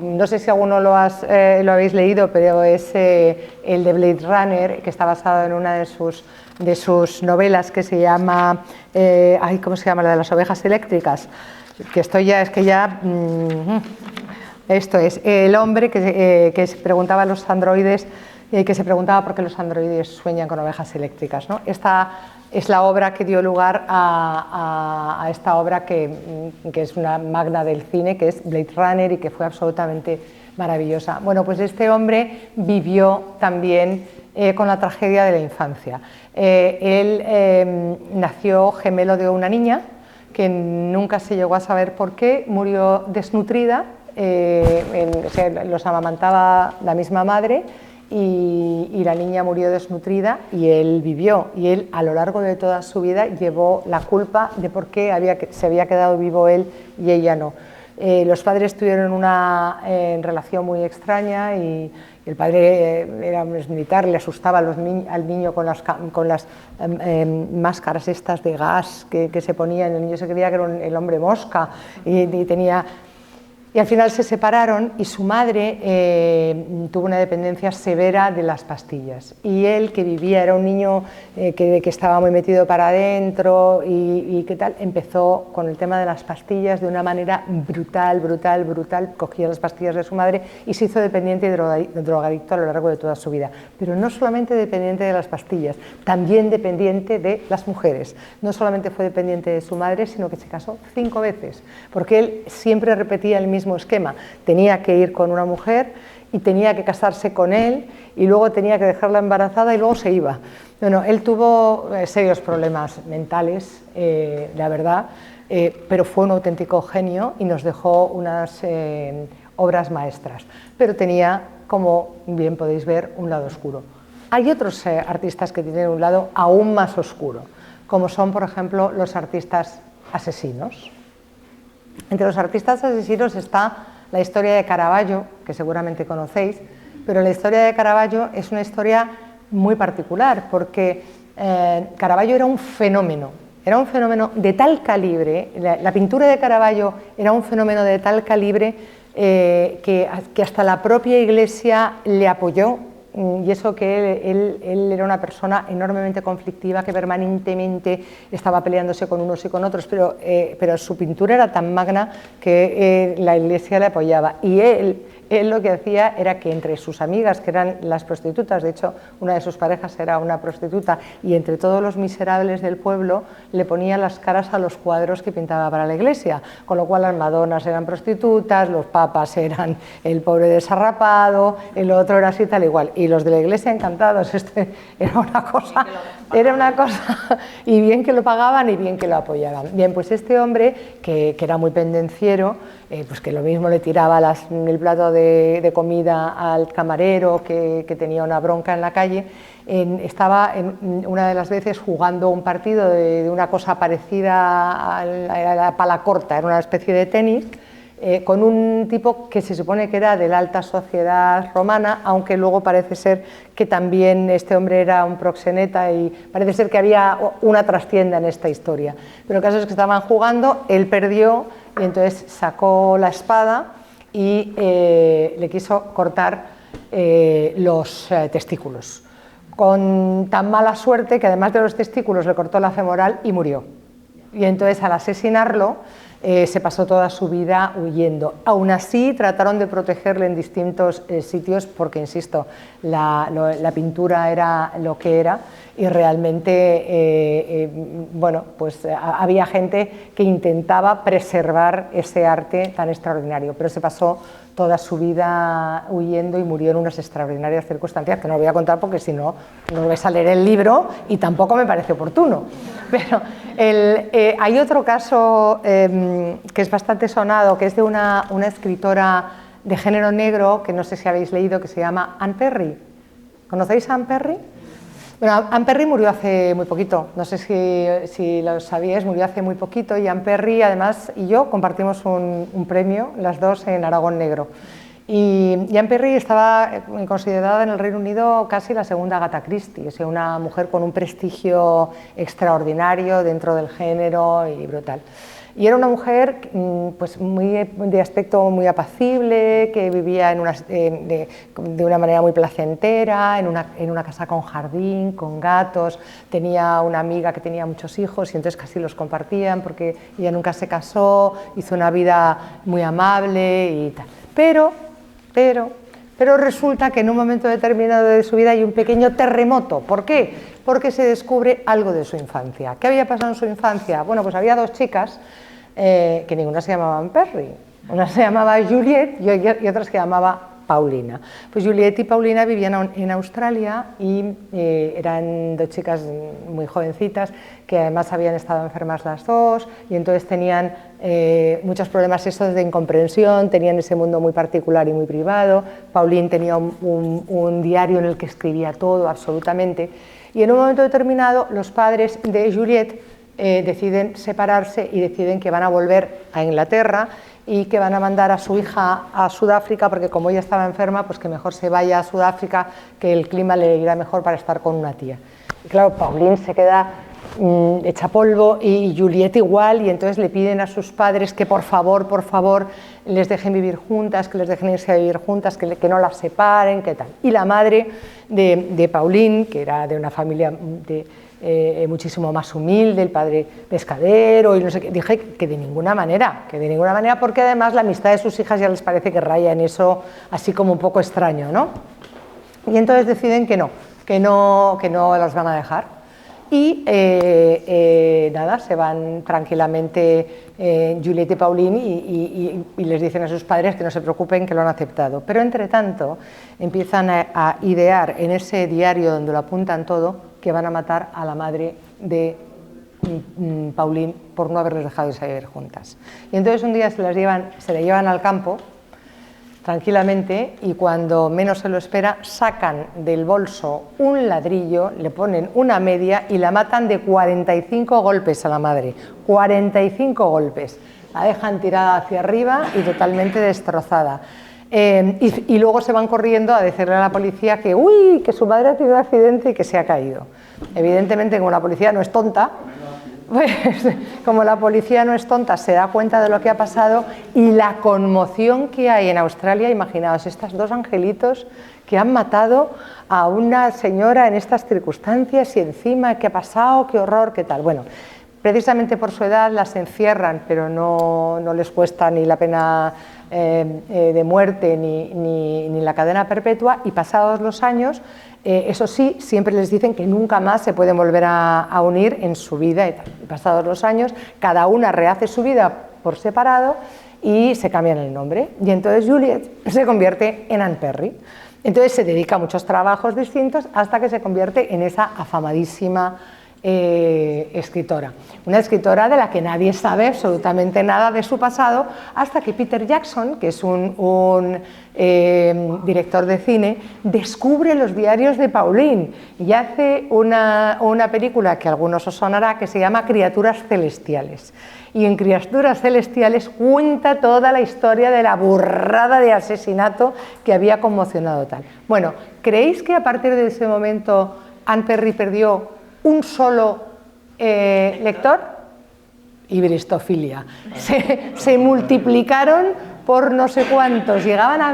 no sé si alguno lo habéis leído, pero es el de Blade Runner, que está basado en una de sus novelas, que se llama, ¿cómo se llama? La de las ovejas eléctricas. Esto es el hombre que se preguntaba a los androides, que se preguntaba por qué los androides sueñan con ovejas eléctricas, ¿no? Esta es la obra que dio lugar a esta obra que es una magna del cine, que es Blade Runner, y que fue absolutamente maravillosa. Bueno, pues este hombre vivió también con la tragedia de la infancia. Él nació gemelo de una niña, que nunca se llegó a saber por qué, murió desnutrida, los amamantaba la misma madre, y la niña murió desnutrida, y él vivió, y él a lo largo de toda su vida llevó la culpa de por qué se había quedado vivo él y ella no. Los padres tuvieron una relación muy extraña, y el padre era un militar, le asustaba al niño con las máscaras estas de gas que se ponían. El niño se creía que era el hombre mosca, y tenía... Y al final se separaron y su madre tuvo una dependencia severa de las pastillas. Y él, que vivía, era un niño que estaba muy metido para adentro y que tal, empezó con el tema de las pastillas de una manera brutal, cogía las pastillas de su madre y se hizo dependiente y drogadicto a lo largo de toda su vida. Pero no solamente dependiente de las pastillas, también dependiente de las mujeres. No solamente fue dependiente de su madre, sino que se casó 5 veces, porque él siempre repetía el mismo esquema, tenía que ir con una mujer y tenía que casarse con él y luego tenía que dejarla embarazada y luego se iba. Bueno, él tuvo serios problemas mentales, la verdad, pero fue un auténtico genio y nos dejó unas obras maestras, pero tenía, como bien podéis ver, un lado oscuro. Hay otros artistas que tienen un lado aún más oscuro, como son, por ejemplo, los artistas asesinos. Entre los artistas asesinos está la historia de Caravaggio, que seguramente conocéis, pero la historia de Caravaggio es una historia muy particular, porque Caravaggio era un fenómeno de tal calibre, la pintura de Caravaggio era un fenómeno de tal calibre que hasta la propia Iglesia le apoyó. Y eso que él era una persona enormemente conflictiva, que permanentemente estaba peleándose con unos y con otros, pero su pintura era tan magna que la Iglesia le apoyaba. Y él lo que hacía era que entre sus amigas, que eran las prostitutas, de hecho una de sus parejas era una prostituta, y entre todos los miserables del pueblo le ponía las caras a los cuadros que pintaba para la Iglesia, con lo cual las Madonas eran prostitutas, los papas eran el pobre desarrapado, el otro era así tal igual, y los de la Iglesia encantados. Era una cosa, y bien que lo pagaban y bien que lo apoyaban. Bien, pues este hombre, que era muy pendenciero, pues que lo mismo le tiraba el plato de comida al camarero que tenía una bronca en la calle, estaba una de las veces jugando un partido de una cosa parecida a la pala corta, era una especie de tenis, con un tipo que se supone que era de la alta sociedad romana, aunque luego parece ser que también este hombre era un proxeneta y parece ser que había una trastienda en esta historia. Pero el caso es que estaban jugando, él perdió y entonces sacó la espada y le quiso cortar los testículos, con tan mala suerte que además de los testículos le cortó la femoral y murió. Y entonces al asesinarlo se pasó toda su vida huyendo. Aún así trataron de protegerle en distintos sitios porque, insisto, la pintura era lo que era y realmente bueno, pues había gente que intentaba preservar ese arte tan extraordinario, pero se pasó toda su vida huyendo y murió en unas extraordinarias circunstancias que no voy a contar porque si no, no vais a leer el libro y tampoco me parece oportuno. Pero hay otro caso que es bastante sonado, que es de una escritora de género negro, que no sé si habéis leído, que se llama Anne Perry. ¿Conocéis a Anne Perry? Bueno, Anne Perry murió hace muy poquito, no sé si lo sabíais, murió hace muy poquito, y Anne Perry además y yo compartimos un premio, las dos en Aragón Negro. Y Anne Perry estaba considerada en el Reino Unido casi la segunda Agatha Christie, o sea, una mujer con un prestigio extraordinario dentro del género y brutal. Y era una mujer pues de aspecto muy apacible, que vivía de una manera muy placentera, en una casa con jardín, con gatos. Tenía una amiga que tenía muchos hijos y entonces casi los compartían porque ella nunca se casó, hizo una vida muy amable y tal. Pero resulta que en un momento determinado de su vida hay un pequeño terremoto. ¿Por qué? Porque se descubre algo de su infancia. ¿Qué había pasado en su infancia? Bueno, pues había dos chicas que ninguna se llamaba Anne Perry. Una se llamaba Juliet y otra se llamaba Paulina. Pues Juliet y Paulina vivían en Australia y eran dos chicas muy jovencitas que además habían estado enfermas las dos y entonces tenían muchos problemas esos de incomprensión, tenían ese mundo muy particular y muy privado. Pauline tenía un diario en el que escribía todo absolutamente y en un momento determinado los padres de Juliet deciden separarse y deciden que van a volver a Inglaterra y que van a mandar a su hija a Sudáfrica porque como ella estaba enferma, pues que mejor se vaya a Sudáfrica, que el clima le irá mejor para estar con una tía. Y claro, Pauline se queda hecha polvo y Juliet igual, y entonces le piden a sus padres que por favor les dejen vivir juntas, que les dejen irse a vivir juntas, que no las separen, qué tal. Y la madre de Pauline, que era de una familia muchísimo más humilde, el padre pescadero, y no sé qué, dije que de ninguna manera, porque además la amistad de sus hijas ya les parece que raya en eso así como un poco extraño, ¿no? Y entonces deciden que no las van a dejar. Y nada, se van tranquilamente Juliette y Pauline y les dicen a sus padres que no se preocupen, que lo han aceptado. Pero entre tanto empiezan a idear en ese diario donde lo apuntan todo que van a matar a la madre de Pauline por no haberles dejado irse a vivir juntas. Y entonces un día se la llevan al campo tranquilamente y cuando menos se lo espera sacan del bolso un ladrillo, le ponen una media y la matan de 45 golpes a la madre, 45 golpes, la dejan tirada hacia arriba y totalmente destrozada. Y luego se van corriendo a decirle a la policía que su madre ha tenido un accidente y que se ha caído. Evidentemente, como la policía no es tonta, se da cuenta de lo que ha pasado y la conmoción que hay en Australia. Imaginaos, estas dos angelitos que han matado a una señora en estas circunstancias y encima, ¿qué ha pasado? ¿Qué horror? ¿Qué tal? Bueno, precisamente por su edad las encierran, pero no les cuesta ni la pena de muerte ni la cadena perpetua, y pasados los años, eso sí, siempre les dicen que nunca más se pueden volver a unir en su vida y tal. Y pasados los años, cada una rehace su vida por separado y se cambian el nombre. Y entonces Juliette se convierte en Anne Perry. Entonces se dedica a muchos trabajos distintos hasta que se convierte en esa afamadísima escritora, una escritora de la que nadie sabe absolutamente nada de su pasado, hasta que Peter Jackson, que es un director de cine, descubre los diarios de Pauline y hace una película que a algunos os sonará, que se llama Criaturas Celestiales. Y en Criaturas Celestiales cuenta toda la historia de la burrada de asesinato que había conmocionado tal. Bueno, ¿creéis que a partir de ese momento Anne Perry perdió un solo lector? Ibristofilia. Se multiplicaron por no sé cuántos, llegaban a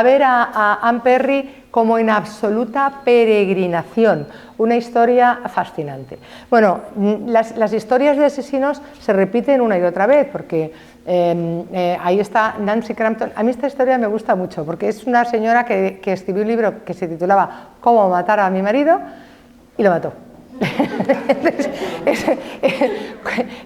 ver a Anne Perry como en absoluta peregrinación, una historia fascinante. Bueno, las historias de asesinos se repiten una y otra vez, porque ahí está Nancy Crampton. A mí esta historia me gusta mucho, porque es una señora que escribió un libro que se titulaba Cómo matar a mi marido, y lo mató.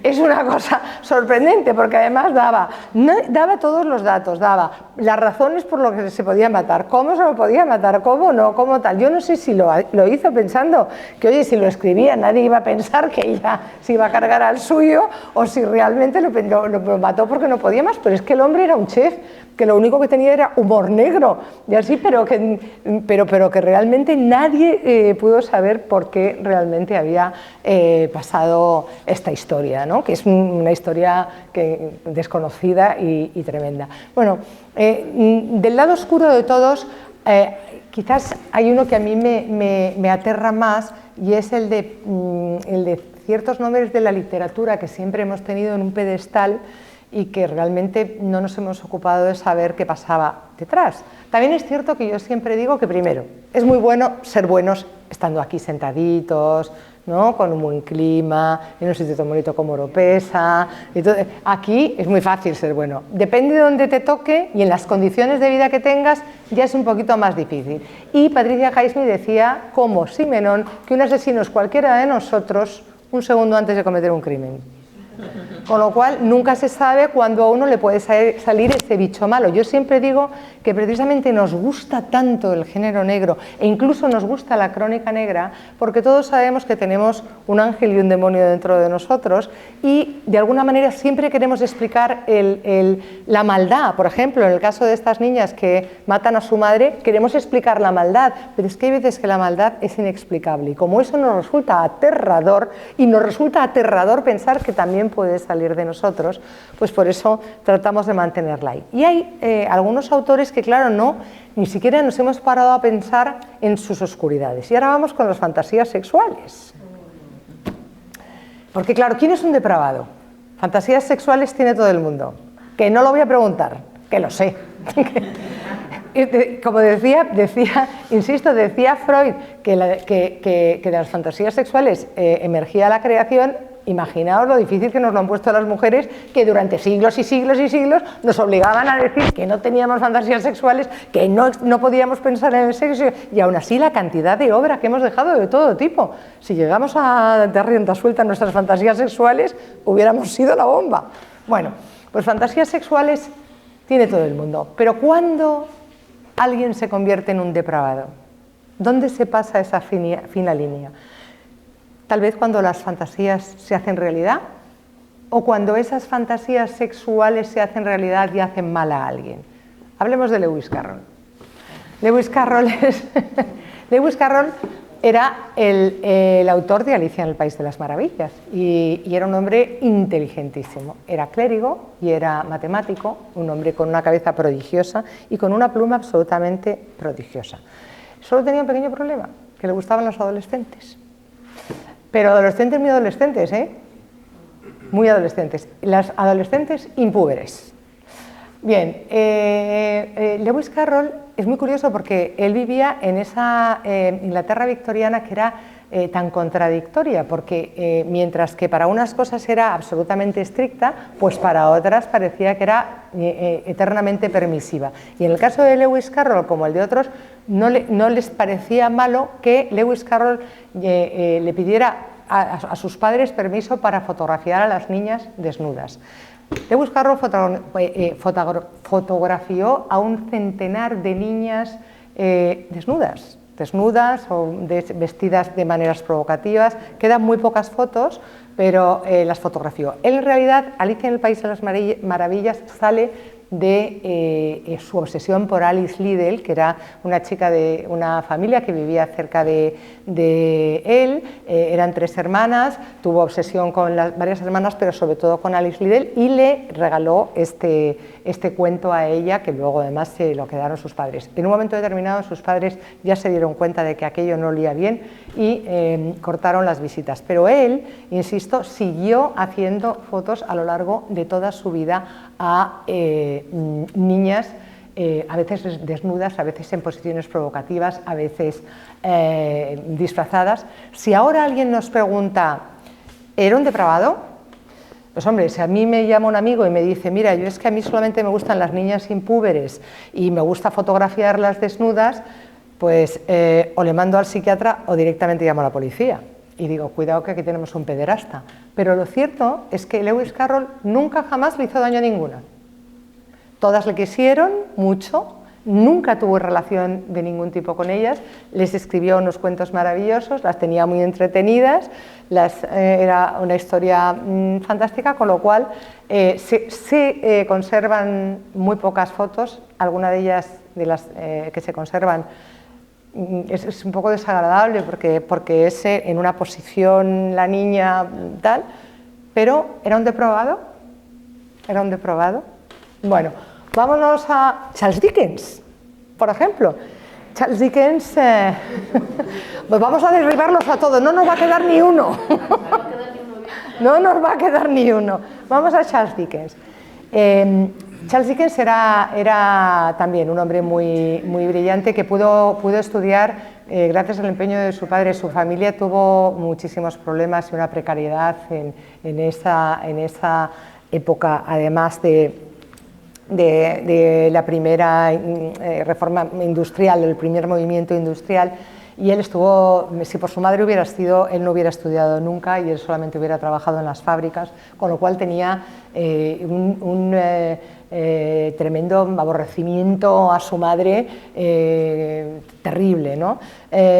Es una cosa sorprendente, porque además daba todos los datos, daba las razones por lo que se podía matar, cómo se lo podía matar, cómo no, cómo tal. Yo no sé si lo hizo pensando que, oye, si lo escribía nadie iba a pensar que ella se iba a cargar al suyo, o si realmente lo mató porque no podía más. Pero es que el hombre era un chef, que lo único que tenía era humor negro y así, pero que realmente nadie pudo saber por qué realmente había pasado esta historia, ¿no? Que es una historia desconocida y tremenda. Bueno, del lado oscuro de todos, quizás hay uno que a mí me aterra más, y es el de ciertos nombres de la literatura que siempre hemos tenido en un pedestal y que realmente no nos hemos ocupado de saber qué pasaba detrás. También es cierto que yo siempre digo que, primero, es muy bueno ser buenos estando aquí sentaditos, ¿no? Con un buen clima, en un sitio tan bonito como Oropesa. Aquí es muy fácil ser bueno. Depende de dónde te toque y en las condiciones de vida que tengas, ya es un poquito más difícil. Y Patricia Highsmith decía, como Simenón, que un asesino es cualquiera de nosotros un segundo antes de cometer un crimen. Con lo cual, nunca se sabe cuándo a uno le puede salir ese bicho malo. Yo siempre digo que precisamente nos gusta tanto el género negro, e incluso nos gusta la crónica negra, porque todos sabemos que tenemos un ángel y un demonio dentro de nosotros, y de alguna manera siempre queremos explicar la maldad. Por ejemplo, en el caso de estas niñas que matan a su madre, queremos explicar la maldad, pero es que hay veces que la maldad es inexplicable, y como eso nos resulta aterrador, y nos resulta aterrador pensar que también puede salir de nosotros, pues por eso tratamos de mantenerla ahí. Y hay algunos autores que, claro, ni siquiera nos hemos parado a pensar en sus oscuridades. Y ahora vamos con las fantasías sexuales. Porque, claro, ¿quién es un depravado? Fantasías sexuales tiene todo el mundo. que no lo voy a preguntar, que lo sé. Como decía Freud que de las fantasías sexuales emergía la creación. Imaginaos lo difícil que nos lo han puesto a las mujeres, que durante siglos y siglos y siglos nos obligaban a decir que no teníamos fantasías sexuales, que no podíamos pensar en el sexo, y aún así la cantidad de obras que hemos dejado de todo tipo. Si llegamos a dar rienda suelta a nuestras fantasías sexuales, hubiéramos sido la bomba. Bueno, pues fantasías sexuales tiene todo el mundo, pero ¿cuándo alguien se convierte en un depravado? ¿Dónde se pasa esa fina línea? Tal vez cuando las fantasías se hacen realidad, o cuando esas fantasías sexuales se hacen realidad y hacen mal a alguien. Hablemos de Lewis Carroll. Lewis Carroll era el autor de Alicia en el País de las Maravillas y era un hombre inteligentísimo. Era clérigo y era matemático, un hombre con una cabeza prodigiosa y con una pluma absolutamente prodigiosa. Solo tenía un pequeño problema, que le gustaban los adolescentes. Pero adolescentes muy adolescentes, muy adolescentes. Las adolescentes impúberes. Bien, Lewis Carroll es muy curioso porque él vivía en esa Inglaterra victoriana que era tan contradictoria, porque mientras que para unas cosas era absolutamente estricta, pues para otras parecía que era eternamente permisiva. Y en el caso de Lewis Carroll, como el de otros, no les parecía malo que Lewis Carroll le pidiera a sus padres permiso para fotografiar a las niñas desnudas. Lewis Carroll fotografió a un centenar de niñas desnudas o vestidas de maneras provocativas. Quedan muy pocas fotos, pero las fotografió. Él, en realidad, Alicia en el País de las Maravillas sale de su obsesión por Alice Liddell, que era una chica de una familia que vivía cerca de él. Eran 3 hermanas, tuvo obsesión con varias hermanas, pero sobre todo con Alice Liddell, y le regaló este cuento a ella, que luego además se lo quedaron sus padres. En un momento determinado sus padres ya se dieron cuenta de que aquello no olía bien y cortaron las visitas, pero él, insisto, siguió haciendo fotos a lo largo de toda su vida a niñas, a veces desnudas, a veces en posiciones provocativas, a veces disfrazadas. Si ahora alguien nos pregunta, ¿era un depravado? Pues hombre, si a mí me llama un amigo y me dice, mira, yo es que a mí solamente me gustan las niñas impúberes y me gusta fotografiarlas desnudas, pues o le mando al psiquiatra o directamente llamo a la policía. Y digo, cuidado que aquí tenemos un pederasta. Pero lo cierto es que Lewis Carroll nunca jamás le hizo daño a ninguna. Todas le quisieron mucho, nunca tuvo relación de ningún tipo con ellas, les escribió unos cuentos maravillosos, las tenía muy entretenidas, era una historia fantástica, con lo cual se conservan muy pocas fotos, algunas de ellas de las que se conservan es un poco desagradable porque es en una posición la niña tal, pero ¿era un depravado? ¿Era un depravado? Bueno, vámonos a Charles Dickens, por ejemplo. Charles Dickens, pues vamos a derribarlos a todos, no nos va a quedar ni uno. No nos va a quedar ni uno. Vamos a Charles Dickens. Charles Dickens era también un hombre muy brillante que pudo estudiar gracias al empeño de su padre. Su familia tuvo muchísimos problemas y una precariedad en esa época, además de la primera reforma industrial, el primer movimiento industrial. Y él estuvo, si por su madre hubiera sido, él no hubiera estudiado nunca y él solamente hubiera trabajado en las fábricas, con lo cual tenía un tremendo aborrecimiento a su madre terrible, ¿no?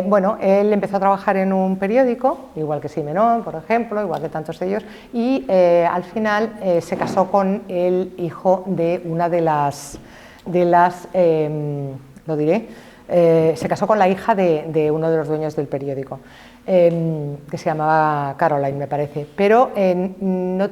Bueno, él empezó a trabajar en un periódico, igual que Simenon, por ejemplo, igual que tantos de ellos, y al final se casó con el hijo de una de las lo diré, se casó con la hija de uno de los dueños del periódico, que se llamaba Caroline, me parece, pero no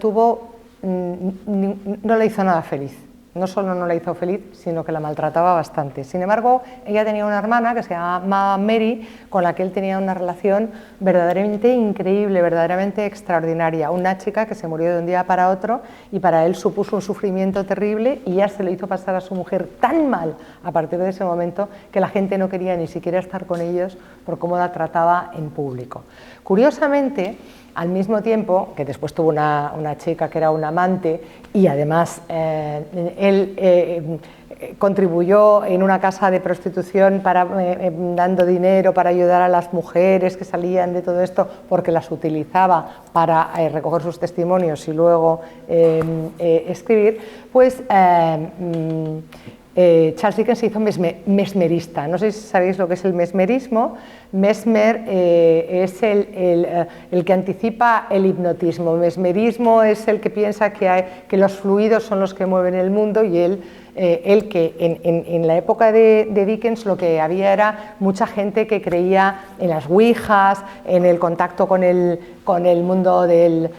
le hizo nada feliz. no solo no la hizo feliz, sino que la maltrataba bastante. Sin embargo, ella tenía una hermana que se llamaba Mary, con la que él tenía una relación verdaderamente increíble, verdaderamente extraordinaria. Una chica que se murió de un día para otro y para él supuso un sufrimiento terrible y ya se lo hizo pasar a su mujer tan mal a partir de ese momento que la gente no quería ni siquiera estar con ellos por cómo la trataba en público. Curiosamente, al mismo tiempo, que después tuvo una chica que era un amante y además él contribuyó en una casa de prostitución dando dinero para ayudar a las mujeres que salían de todo esto porque las utilizaba para recoger sus testimonios y luego escribir, pues Charles Dickens se hizo mesmerista. No sé si sabéis lo que es el mesmerismo. Mesmer es el que anticipa el hipnotismo. Mesmerismo es el que piensa que los fluidos son los que mueven el mundo y él que en la época de Dickens lo que había era mucha gente que creía en las ouijas, en el contacto con el mundo del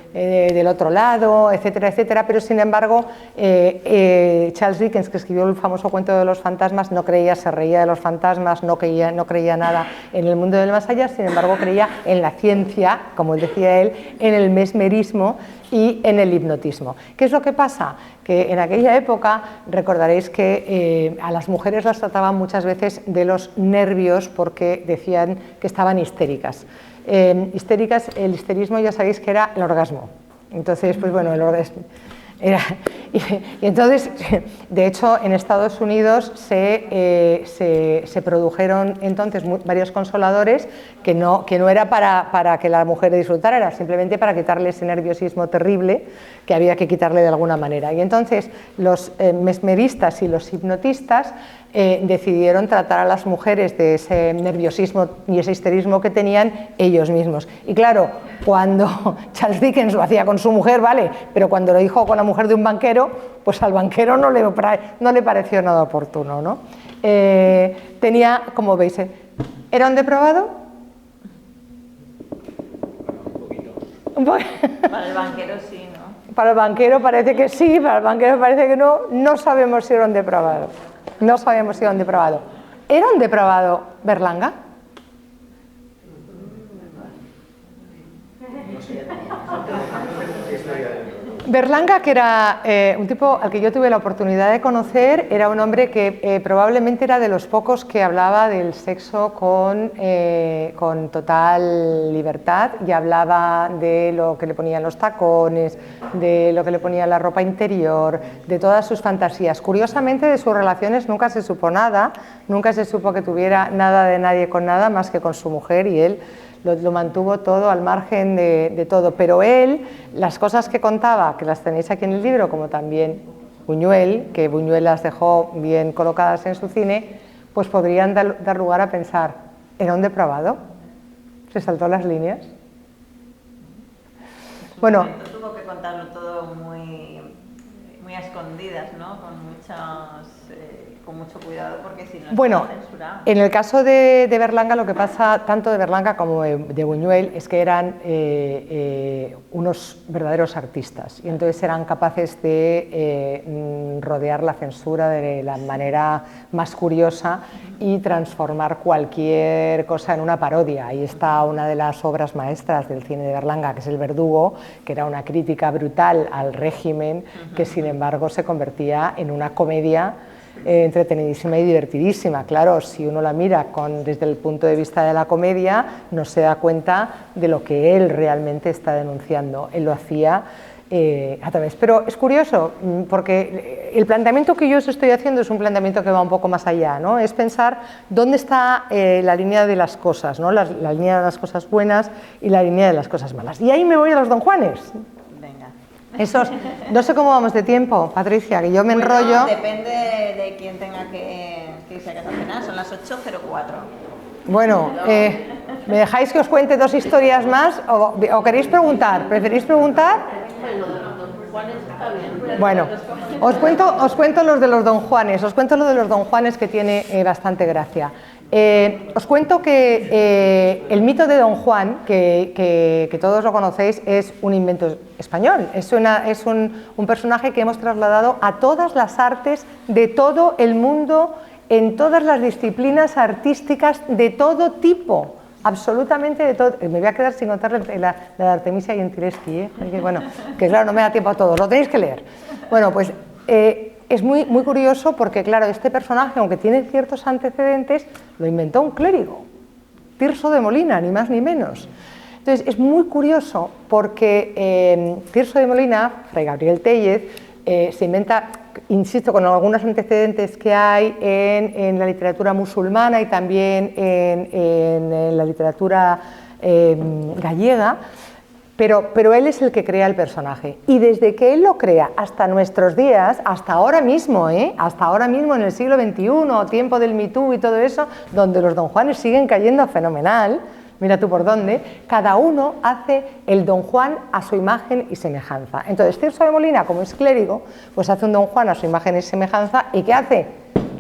otro lado, etcétera, etcétera, pero sin embargo Charles Dickens, que escribió el famoso cuento de los fantasmas, no creía, se reía de los fantasmas, no creía nada en el mundo del más allá, sin embargo creía en la ciencia, como decía él, en el mesmerismo y en el hipnotismo. ¿Qué es lo que pasa? Que en aquella época recordaréis que a las mujeres las trataban muchas veces de los nervios porque decían que estaban histéricas. El histerismo ya sabéis que era el orgasmo. Entonces, pues bueno, el orgasmo era... Y entonces, de hecho, en Estados Unidos se produjeron entonces varios consoladores que no era para que la mujer disfrutara, era simplemente para quitarle ese nerviosismo terrible que había que quitarle de alguna manera. Y entonces los mesmeristas y los hipnotistas decidieron tratar a las mujeres de ese nerviosismo y ese histerismo que tenían ellos mismos. Y claro, cuando Charles Dickens lo hacía con su mujer, vale, pero cuando lo dijo con la mujer de un banquero, pues al banquero no le pareció nada oportuno, ¿no? Tenía, como veis, ¿era un depravado? Un poquito. Para el banquero sí, ¿no? Para el banquero parece que sí, para el banquero parece que no. No sabemos si era un depravado. No sabemos si era un depravado. ¿Era un depravado Berlanga? Berlanga, que era un tipo al que yo tuve la oportunidad de conocer, era un hombre que probablemente era de los pocos que hablaba del sexo con total libertad y hablaba de lo que le ponían los tacones, de lo que le ponía la ropa interior, de todas sus fantasías. Curiosamente, de sus relaciones nunca se supo nada, nunca se supo que tuviera nada de nadie con nada más que con su mujer, y él lo mantuvo todo al margen de todo, pero él, las cosas que contaba, que las tenéis aquí en el libro, como también Buñuel, que Buñuel las dejó bien colocadas en su cine, pues podrían dar lugar a pensar, ¿era un depravado? ¿Se saltó las líneas? Bueno, tuvo que contarlo todo muy a escondidas, ¿no? Con mucho cuidado, porque si no bueno, estaba censurado. En el caso de Berlanga, lo que pasa tanto de Berlanga como de Buñuel es que eran unos verdaderos artistas y entonces eran capaces de rodear la censura de la manera más curiosa y transformar cualquier cosa en una parodia. Ahí está una de las obras maestras del cine de Berlanga, que es El Verdugo, que era una crítica brutal al régimen, que sin embargo se convertía en una comedia entretenidísima y divertidísima. Claro, si uno la mira desde el punto de vista de la comedia, no se da cuenta de lo que él realmente está denunciando. Él lo hacía a través. Pero es curioso, porque el planteamiento que yo os estoy haciendo es un planteamiento que va un poco más allá, ¿no? Es pensar dónde está la línea de las cosas, ¿no? La línea de las cosas buenas y la línea de las cosas malas. Y ahí me voy a los Don Juanes. No sé cómo vamos de tiempo, Patricia, que yo me enrollo. Depende de quién tenga que irse a casa a cenar, son las 8:04. Bueno, ¿me dejáis que os cuente dos historias más o queréis preguntar? ¿Preferís preguntar? Bueno, os cuento los de los Don Juanes, que tiene bastante gracia. Os cuento que el mito de Don Juan, que todos lo conocéis, es un invento español, es un personaje que hemos trasladado a todas las artes de todo el mundo, en todas las disciplinas artísticas de todo tipo, absolutamente de todo. Me voy a quedar sin contarle la de Artemisia Gentileschi, bueno, que claro, no me da tiempo a todos, lo tenéis que leer. Bueno, pues es muy curioso porque, claro, este personaje, aunque tiene ciertos antecedentes, lo inventó un clérigo, Tirso de Molina, ni más ni menos. Entonces, es muy curioso porque Tirso de Molina, Fray Gabriel Tellez, se inventa, insisto, con algunos antecedentes que hay en la literatura musulmana y también en la literatura gallega, pero él es el que crea el personaje. Y desde que él lo crea hasta nuestros días, hasta ahora mismo en el siglo XXI, tiempo del Me Too y todo eso, donde los Don Juanes siguen cayendo fenomenal, mira tú por dónde, cada uno hace el Don Juan a su imagen y semejanza. Entonces, Tirso de Molina, como es clérigo, pues hace un Don Juan a su imagen y semejanza, ¿y qué hace?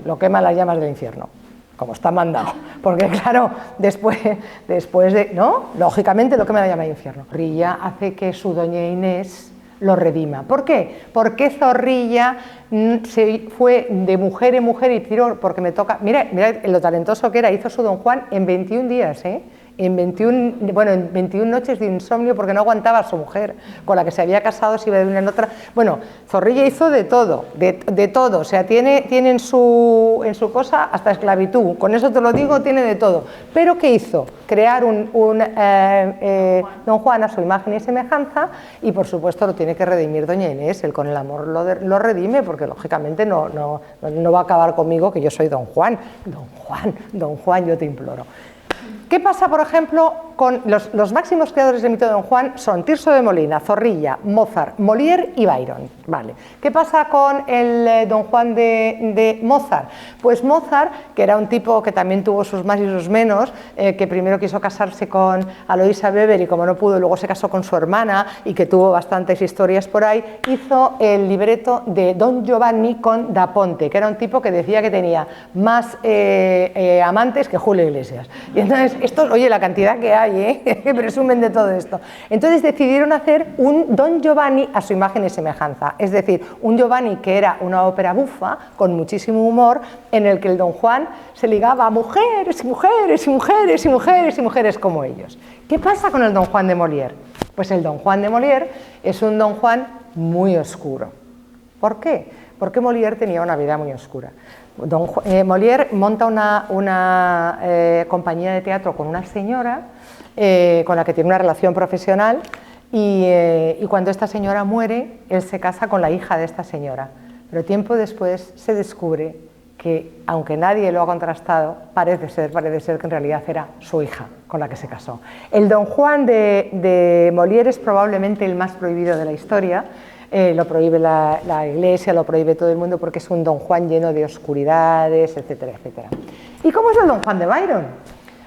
Lo quema en las llamas del infierno, como está mandado, porque claro, después de, ¿no? Lógicamente lo quema en la llama del infierno. Zorrilla hace que su doña Inés lo redima. ¿Por qué? Porque Zorrilla se fue de mujer en mujer y tiró, porque me toca, mira lo talentoso que era, hizo su Don Juan en 21 días, en 21 noches de insomnio porque no aguantaba a su mujer, con la que se había casado, se iba de una en otra. Bueno, Zorrilla hizo de todo, de todo, o sea, tiene en su cosa hasta esclavitud, con eso te lo digo, tiene de todo. Pero ¿qué hizo? Crear un Don Juan a su imagen y semejanza, y por supuesto lo tiene que redimir doña Inés, él con el amor lo redime, porque lógicamente no va a acabar conmigo, que yo soy Don Juan. Don Juan, yo te imploro. ¿Qué pasa, por ejemplo, con los máximos creadores del mito de Don Juan? Son Tirso de Molina, Zorrilla, Mozart, Molière y Byron. Vale. ¿Qué pasa con el Don Juan de Mozart? Pues Mozart, que era un tipo que también tuvo sus más y sus menos, que primero quiso casarse con Aloysia Weber y como no pudo, luego se casó con su hermana y que tuvo bastantes historias por ahí, hizo el libreto de Don Giovanni con Da Ponte, que era un tipo que decía que tenía más amantes que Julio Iglesias. Y entonces, oye, la cantidad que hay, que presumen de todo esto. Entonces decidieron hacer un Don Giovanni a su imagen y semejanza, es decir, un Giovanni que era una ópera bufa, con muchísimo humor, en el que el Don Juan se ligaba a mujeres y mujeres y mujeres y mujeres y mujeres como ellos. ¿Qué pasa con el Don Juan de Molière? Pues el Don Juan de Molière es un Don Juan muy oscuro. ¿Por qué? Porque Molière tenía una vida muy oscura. Molière monta una compañía de teatro con una señora con la que tiene una relación profesional y cuando esta señora muere, él se casa con la hija de esta señora. Pero tiempo después se descubre que, aunque nadie lo ha contrastado, parece ser que en realidad era su hija con la que se casó. El Don Juan de Molière es probablemente el más prohibido de la historia. Lo prohíbe la Iglesia, lo prohíbe todo el mundo porque es un Don Juan lleno de oscuridades, etcétera, etcétera. ¿Y cómo es el Don Juan de Byron?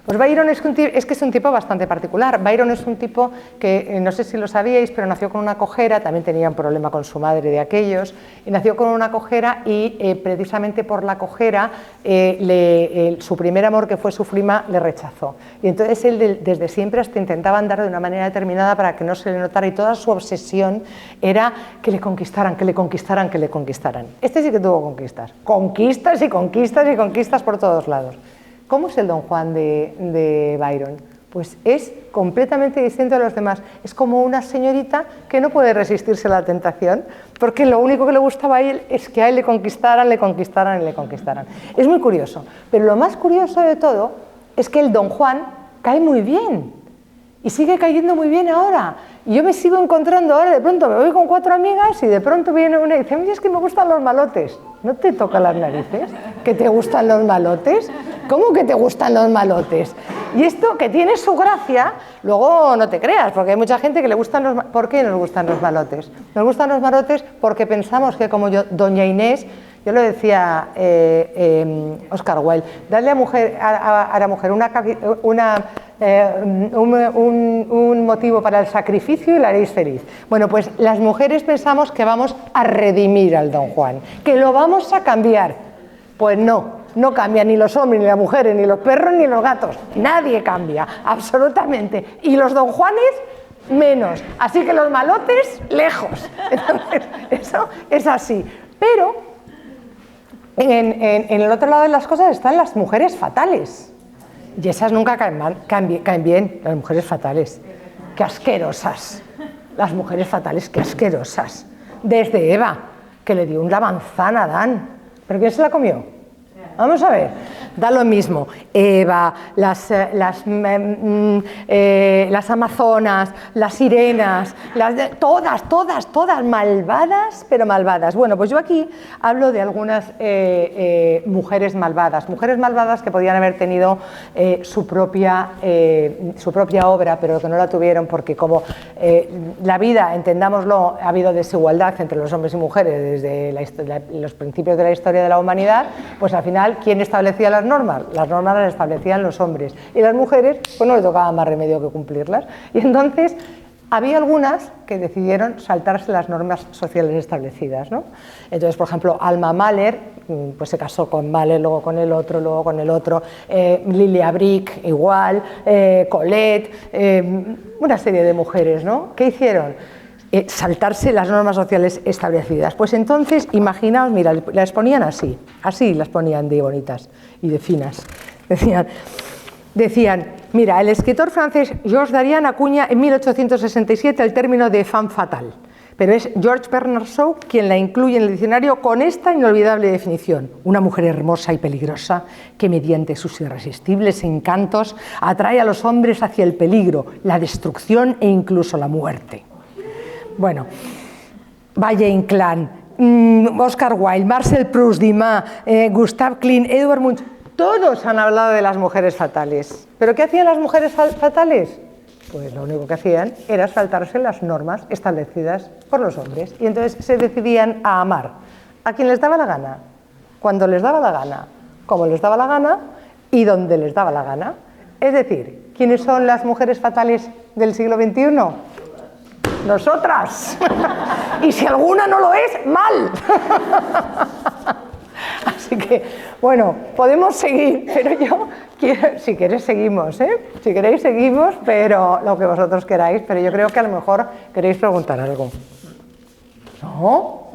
Pues Byron es que es un tipo bastante particular. Byron es un tipo que, no sé si lo sabíais, pero nació con una cojera, también tenía un problema con su madre de aquellos, y nació con una cojera y precisamente por la cojera su primer amor, que fue su prima, le rechazó. Y entonces él desde siempre hasta intentaba andar de una manera determinada para que no se le notara, y toda su obsesión era que le conquistaran, que le conquistaran, que le conquistaran. Este sí que tuvo conquistas. Conquistas y conquistas y conquistas por todos lados. ¿Cómo es el Don Juan de Byron? Pues es completamente distinto a los demás. Es como una señorita que no puede resistirse a la tentación, porque lo único que le gustaba a él es que a él le conquistaran, le conquistaran y le conquistaran. Es muy curioso, pero lo más curioso de todo es que el Don Juan cae muy bien y sigue cayendo muy bien ahora. Y yo me sigo encontrando ahora, de pronto me voy con 4 amigas y de pronto viene una y dice: oye, es que me gustan los malotes. ¿No te toca las narices? ¿Que te gustan los malotes? ¿Cómo que te gustan los malotes? Y esto, que tiene su gracia, luego no te creas, porque hay mucha gente que le gustan los malotes. ¿Por qué nos gustan los malotes? Nos gustan los malotes porque pensamos que, como doña Inés, yo lo decía Oscar Wilde, darle a la mujer un motivo para el sacrificio y la haréis feliz. Bueno, pues las mujeres pensamos que vamos a redimir al Don Juan, que lo vamos a cambiar. Pues no, no cambian ni los hombres, ni las mujeres, ni los perros, ni los gatos. Nadie cambia, absolutamente. Y los don Juanes, menos. Así que los malotes, lejos. Entonces, eso es así. Pero en el otro lado de las cosas están las mujeres fatales. Y esas nunca caen bien, las mujeres fatales. ¡Qué asquerosas! Las mujeres fatales, qué asquerosas. Desde Eva, que le dio una manzana a Adán. ¿Pero quién se la comió? Vamos a ver, da lo mismo. Eva, las amazonas, las sirenas, todas malvadas, pero malvadas. Bueno, pues yo aquí hablo de algunas mujeres malvadas que podían haber tenido su propia obra, pero que no la tuvieron porque como la vida, entendámoslo, ha habido desigualdad entre los hombres y mujeres desde los principios de la historia de la humanidad, pues al final, ¿quién establecía las normas? Las normas las establecían los hombres y las mujeres, pues no les tocaba más remedio que cumplirlas. Y entonces había algunas que decidieron saltarse las normas sociales establecidas, ¿no? Entonces, por ejemplo, Alma Mahler, pues se casó con Mahler, luego con el otro, Lilia Brick igual, Colette, una serie de mujeres, ¿no? ¿Qué hicieron? Saltarse las normas sociales establecidas. Pues entonces, imaginaos, mira, las ponían así las ponían de bonitas y de finas. Decían, mira, el escritor francés Georges Darian acuña en 1867 el término de femme fatale, pero es Georges Bernard Shaw quien la incluye en el diccionario con esta inolvidable definición: una mujer hermosa y peligrosa que mediante sus irresistibles encantos atrae a los hombres hacia el peligro, la destrucción e incluso la muerte. Bueno, Valle Inclán, Oscar Wilde, Marcel Proust, Dumas, Gustav Klimt, Edvard Munch, todos han hablado de las mujeres fatales. ¿Pero qué hacían las mujeres fatales? Pues lo único que hacían era saltarse las normas establecidas por los hombres. Y entonces se decidían a amar a quien les daba la gana, cuando les daba la gana, como les daba la gana y donde les daba la gana. Es decir, ¿quiénes son las mujeres fatales del siglo XXI? Nosotras. Y si alguna no lo es, mal. Así que, bueno, podemos seguir, pero yo quiero, si queréis seguimos, si queréis seguimos, pero lo que vosotros queráis, pero yo creo que a lo mejor queréis preguntar algo. ¿No?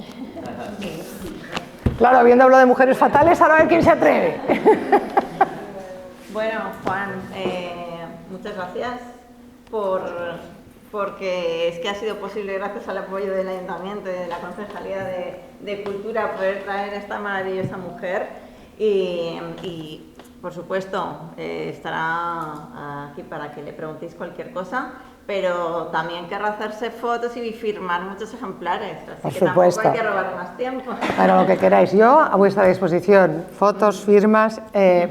Claro, habiendo hablado de mujeres fatales, ahora a ver quién se atreve. Bueno, Juan, muchas gracias porque es que ha sido posible, gracias al apoyo del Ayuntamiento y de la Concejalía de Cultura, poder traer a esta maravillosa mujer y por supuesto, estará aquí para que le preguntéis cualquier cosa, pero también querrá hacerse fotos y firmar muchos ejemplares, así por que supuesto. tampoco hay que robar más tiempo. Para lo que queráis, yo a vuestra disposición, fotos, firmas,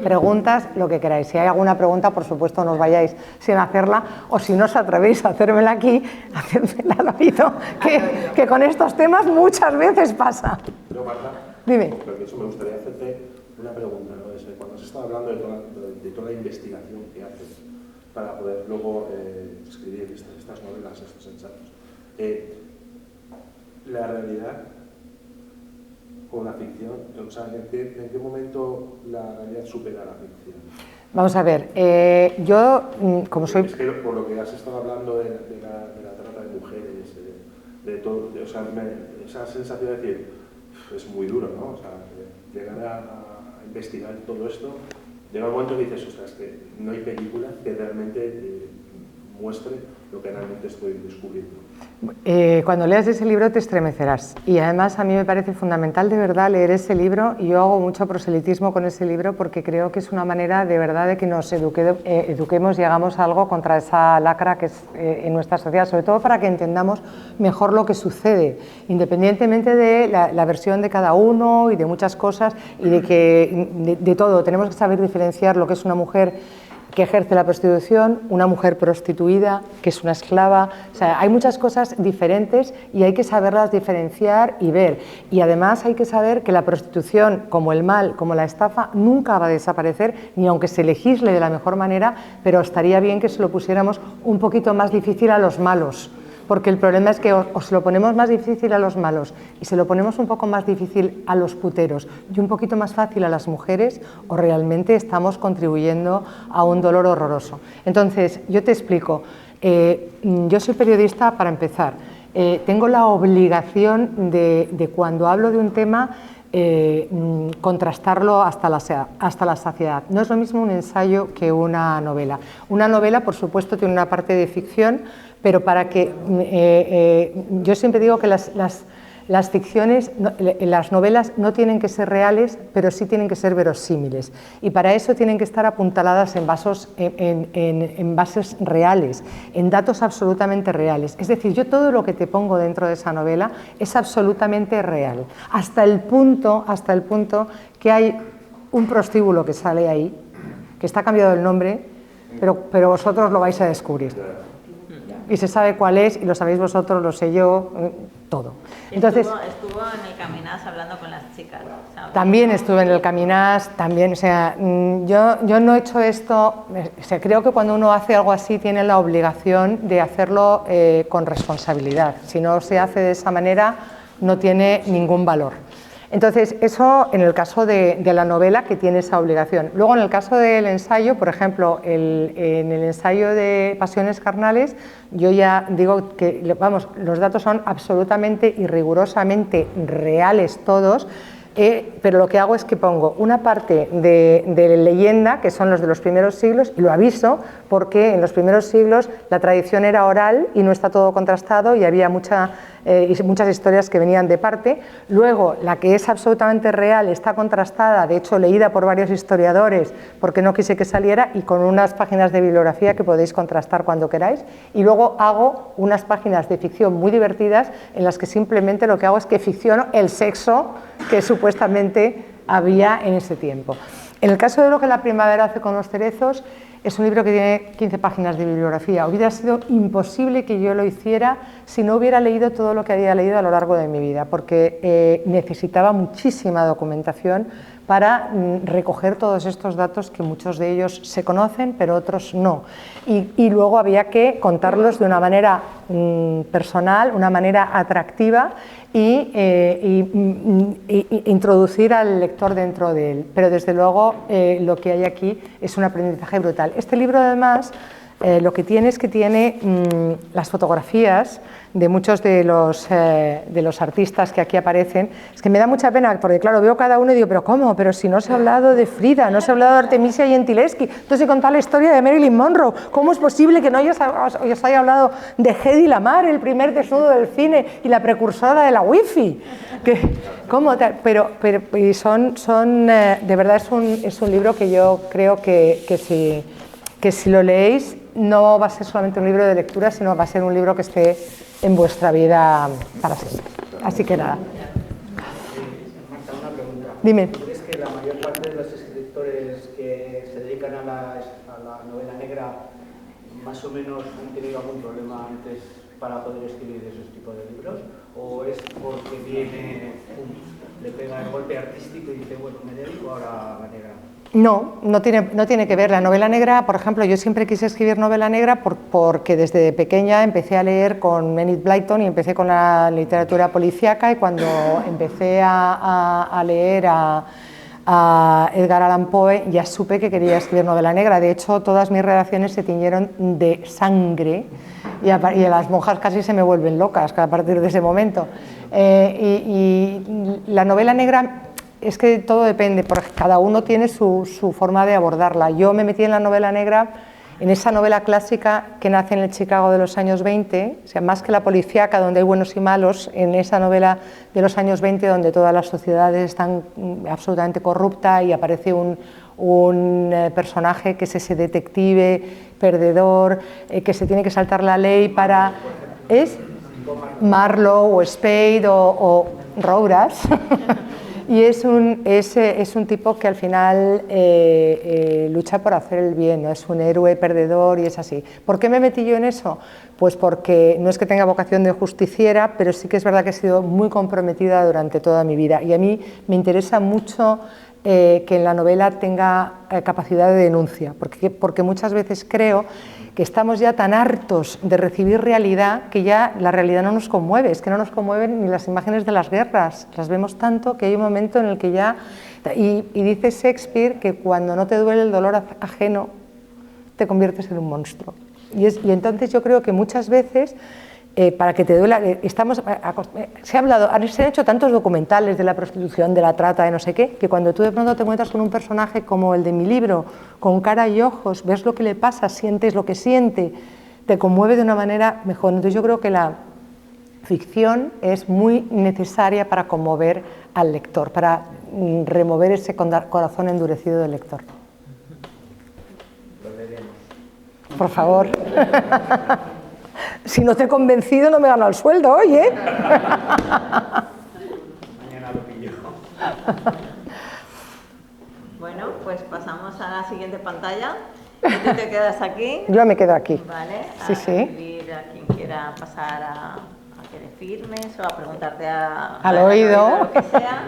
preguntas, lo que queráis. Si hay alguna pregunta, por supuesto, no os vayáis sin hacerla, o si no os atrevéis a hacérmela aquí, hacérmela al oído, que con estos temas muchas veces pasa. Pero Marta, dime. Permiso, me gustaría hacerte una pregunta, ¿no? Cuando has estado hablando de toda la investigación que haces para poder luego escribir estas novelas, estos ensayos, la realidad con la ficción, o sea, ¿en qué momento la realidad supera la ficción? Vamos a ver, yo, como soy... Es que por lo que has estado hablando de la trata de mujeres, de todo, o sea, esa sensación de decir, es muy duro, ¿no? O sea, llegar a investigar todo esto, llega un momento que dices, ostras, que no hay película que realmente muestre lo que realmente estoy descubriendo. Cuando leas ese libro te estremecerás, y además a mí me parece fundamental de verdad leer ese libro, y yo hago mucho proselitismo con ese libro porque creo que es una manera de verdad de que nos eduquemos y hagamos algo contra esa lacra que es en nuestra sociedad, sobre todo para que entendamos mejor lo que sucede, independientemente de la versión de cada uno y de muchas cosas y de todo. Tenemos que saber diferenciar lo que es una mujer que ejerce la prostitución, una mujer prostituida, que es una esclava. O sea, hay muchas cosas diferentes y hay que saberlas diferenciar y ver. Y además hay que saber que la prostitución, como el mal, como la estafa, nunca va a desaparecer, ni aunque se legisle de la mejor manera, pero estaría bien que se lo pusiéramos un poquito más difícil a los malos, porque el problema es que o se lo ponemos más difícil a los malos y se lo ponemos un poco más difícil a los puteros y un poquito más fácil a las mujeres, o realmente estamos contribuyendo a un dolor horroroso. Entonces, yo te explico, yo soy periodista para empezar, tengo la obligación de cuando hablo de un tema contrastarlo hasta la saciedad. No es lo mismo un ensayo que una novela. Una novela, por supuesto, tiene una parte de ficción, pero para que yo siempre digo que las ficciones, las novelas no tienen que ser reales, pero sí tienen que ser verosímiles. Y para eso tienen que estar apuntaladas en bases reales, en datos absolutamente reales. Es decir, yo todo lo que te pongo dentro de esa novela es absolutamente real, hasta el punto que hay un prostíbulo que sale ahí, que está cambiado el nombre, pero vosotros lo vais a descubrir. Y se sabe cuál es, y lo sabéis vosotros, lo sé yo, todo. Entonces, estuvo en el Caminás hablando con las chicas. O sea, también estuve en el Caminás, también, o sea, yo no he hecho esto, o sea, creo que cuando uno hace algo así tiene la obligación de hacerlo con responsabilidad. Si no se hace de esa manera, no tiene ningún valor. Entonces, eso en el caso de la novela, que tiene esa obligación. Luego, en el caso del ensayo, por ejemplo, en el ensayo de Pasiones carnales, yo ya digo que, vamos, los datos son absolutamente y rigurosamente reales todos, pero lo que hago es que pongo una parte de leyenda, que son los de los primeros siglos, y lo aviso porque en los primeros siglos la tradición era oral y no está todo contrastado y había muchas historias que venían de parte. Luego, la que es absolutamente real está contrastada, de hecho leída por varios historiadores porque no quise que saliera, y con unas páginas de bibliografía que podéis contrastar cuando queráis. Y luego hago unas páginas de ficción muy divertidas en las que simplemente lo que hago es que ficciono el sexo que supuestamente había en ese tiempo. En el caso de Lo que la primavera hace con los cerezos, es un libro que tiene 15 páginas de bibliografía. Hubiera sido imposible que yo lo hiciera si no hubiera leído todo lo que había leído a lo largo de mi vida, porque necesitaba muchísima documentación para recoger todos estos datos, que muchos de ellos se conocen, pero otros no. Y luego había que contarlos de una manera personal, una manera atractiva, y introducir al lector dentro de él. Pero desde luego lo que hay aquí es un aprendizaje brutal. Este libro, además, lo que tiene es que tiene las fotografías de muchos de los artistas que aquí aparecen. Es que me da mucha pena, porque claro, veo cada uno y digo, pero ¿cómo? Pero si no se ha hablado de Frida, no se ha hablado de Artemisia Gentileschi, entonces he contado la historia de Marilyn Monroe. ¿Cómo es posible que no os haya hablado de Hedy Lamarr, el primer desnudo del cine y la precursora de la wifi? ¿Cómo? Pero y son de verdad es un libro que yo creo que si lo leéis no va a ser solamente un libro de lectura, sino va a ser un libro que esté en vuestra vida para siempre. Así que nada. Marta, una pregunta. Dime. ¿Tú crees que la mayor parte de los escritores que se dedican a la novela negra más o menos han tenido algún problema antes para poder escribir esos tipos de libros? ¿O es porque le pega el golpe artístico y dice, bueno, me dedico ahora a la negra? No tiene que ver. La novela negra, por ejemplo, yo siempre quise escribir novela negra porque desde pequeña empecé a leer con Enid Blyton y empecé con la literatura policíaca, y cuando empecé a leer a Edgar Allan Poe ya supe que quería escribir novela negra. De hecho, todas mis redacciones se tiñeron de sangre y a las monjas casi se me vuelven locas a partir de ese momento. Y la novela negra, es que todo depende, porque cada uno tiene su forma de abordarla. Yo me metí en la novela negra, en esa novela clásica que nace en el Chicago de los años 20, o sea, más que la policíaca, donde hay buenos y malos, en esa novela de los años 20, donde todas las sociedades están absolutamente corruptas y aparece un personaje que es ese detective perdedor, que se tiene que saltar la ley para... ¿Es? Marlowe o Spade o Rouras. Y es un tipo que al final lucha por hacer el bien, ¿no? Es un héroe perdedor y es así. ¿Por qué me metí yo en eso? Pues porque no es que tenga vocación de justiciera, pero sí que es verdad que he sido muy comprometida durante toda mi vida. Y a mí me interesa mucho que en la novela tenga capacidad de denuncia, porque muchas veces creo que estamos ya tan hartos de recibir realidad que ya la realidad no nos conmueve, es que no nos conmueven ni las imágenes de las guerras, las vemos tanto que hay un momento en el que ya... Y dice Shakespeare que cuando no te duele el dolor ajeno, te conviertes en un monstruo. Y entonces yo creo que muchas veces, para que te duela, se han hecho tantos documentales de la prostitución, de la trata, de no sé qué, que cuando tú de pronto te encuentras con un personaje como el de mi libro, con cara y ojos, ves lo que le pasa, sientes lo que siente, te conmueve de una manera mejor. Entonces yo creo que la ficción es muy necesaria para conmover al lector, para remover ese corazón endurecido del lector. Lo veremos. Por favor. Si no te he convencido, no me gano el sueldo hoy, ¿eh? Mañana lo pillo. Bueno, pues pasamos a la siguiente pantalla. ¿Y tú te quedas aquí? Yo me quedo aquí. Vale, Sí, a sí. recibir a quien quiera pasar a que le firmes o a preguntarte Al oído. lo que sea.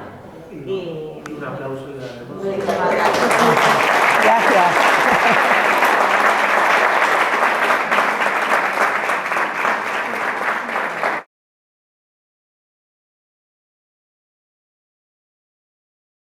Y Un aplauso y la muchísimas gracias.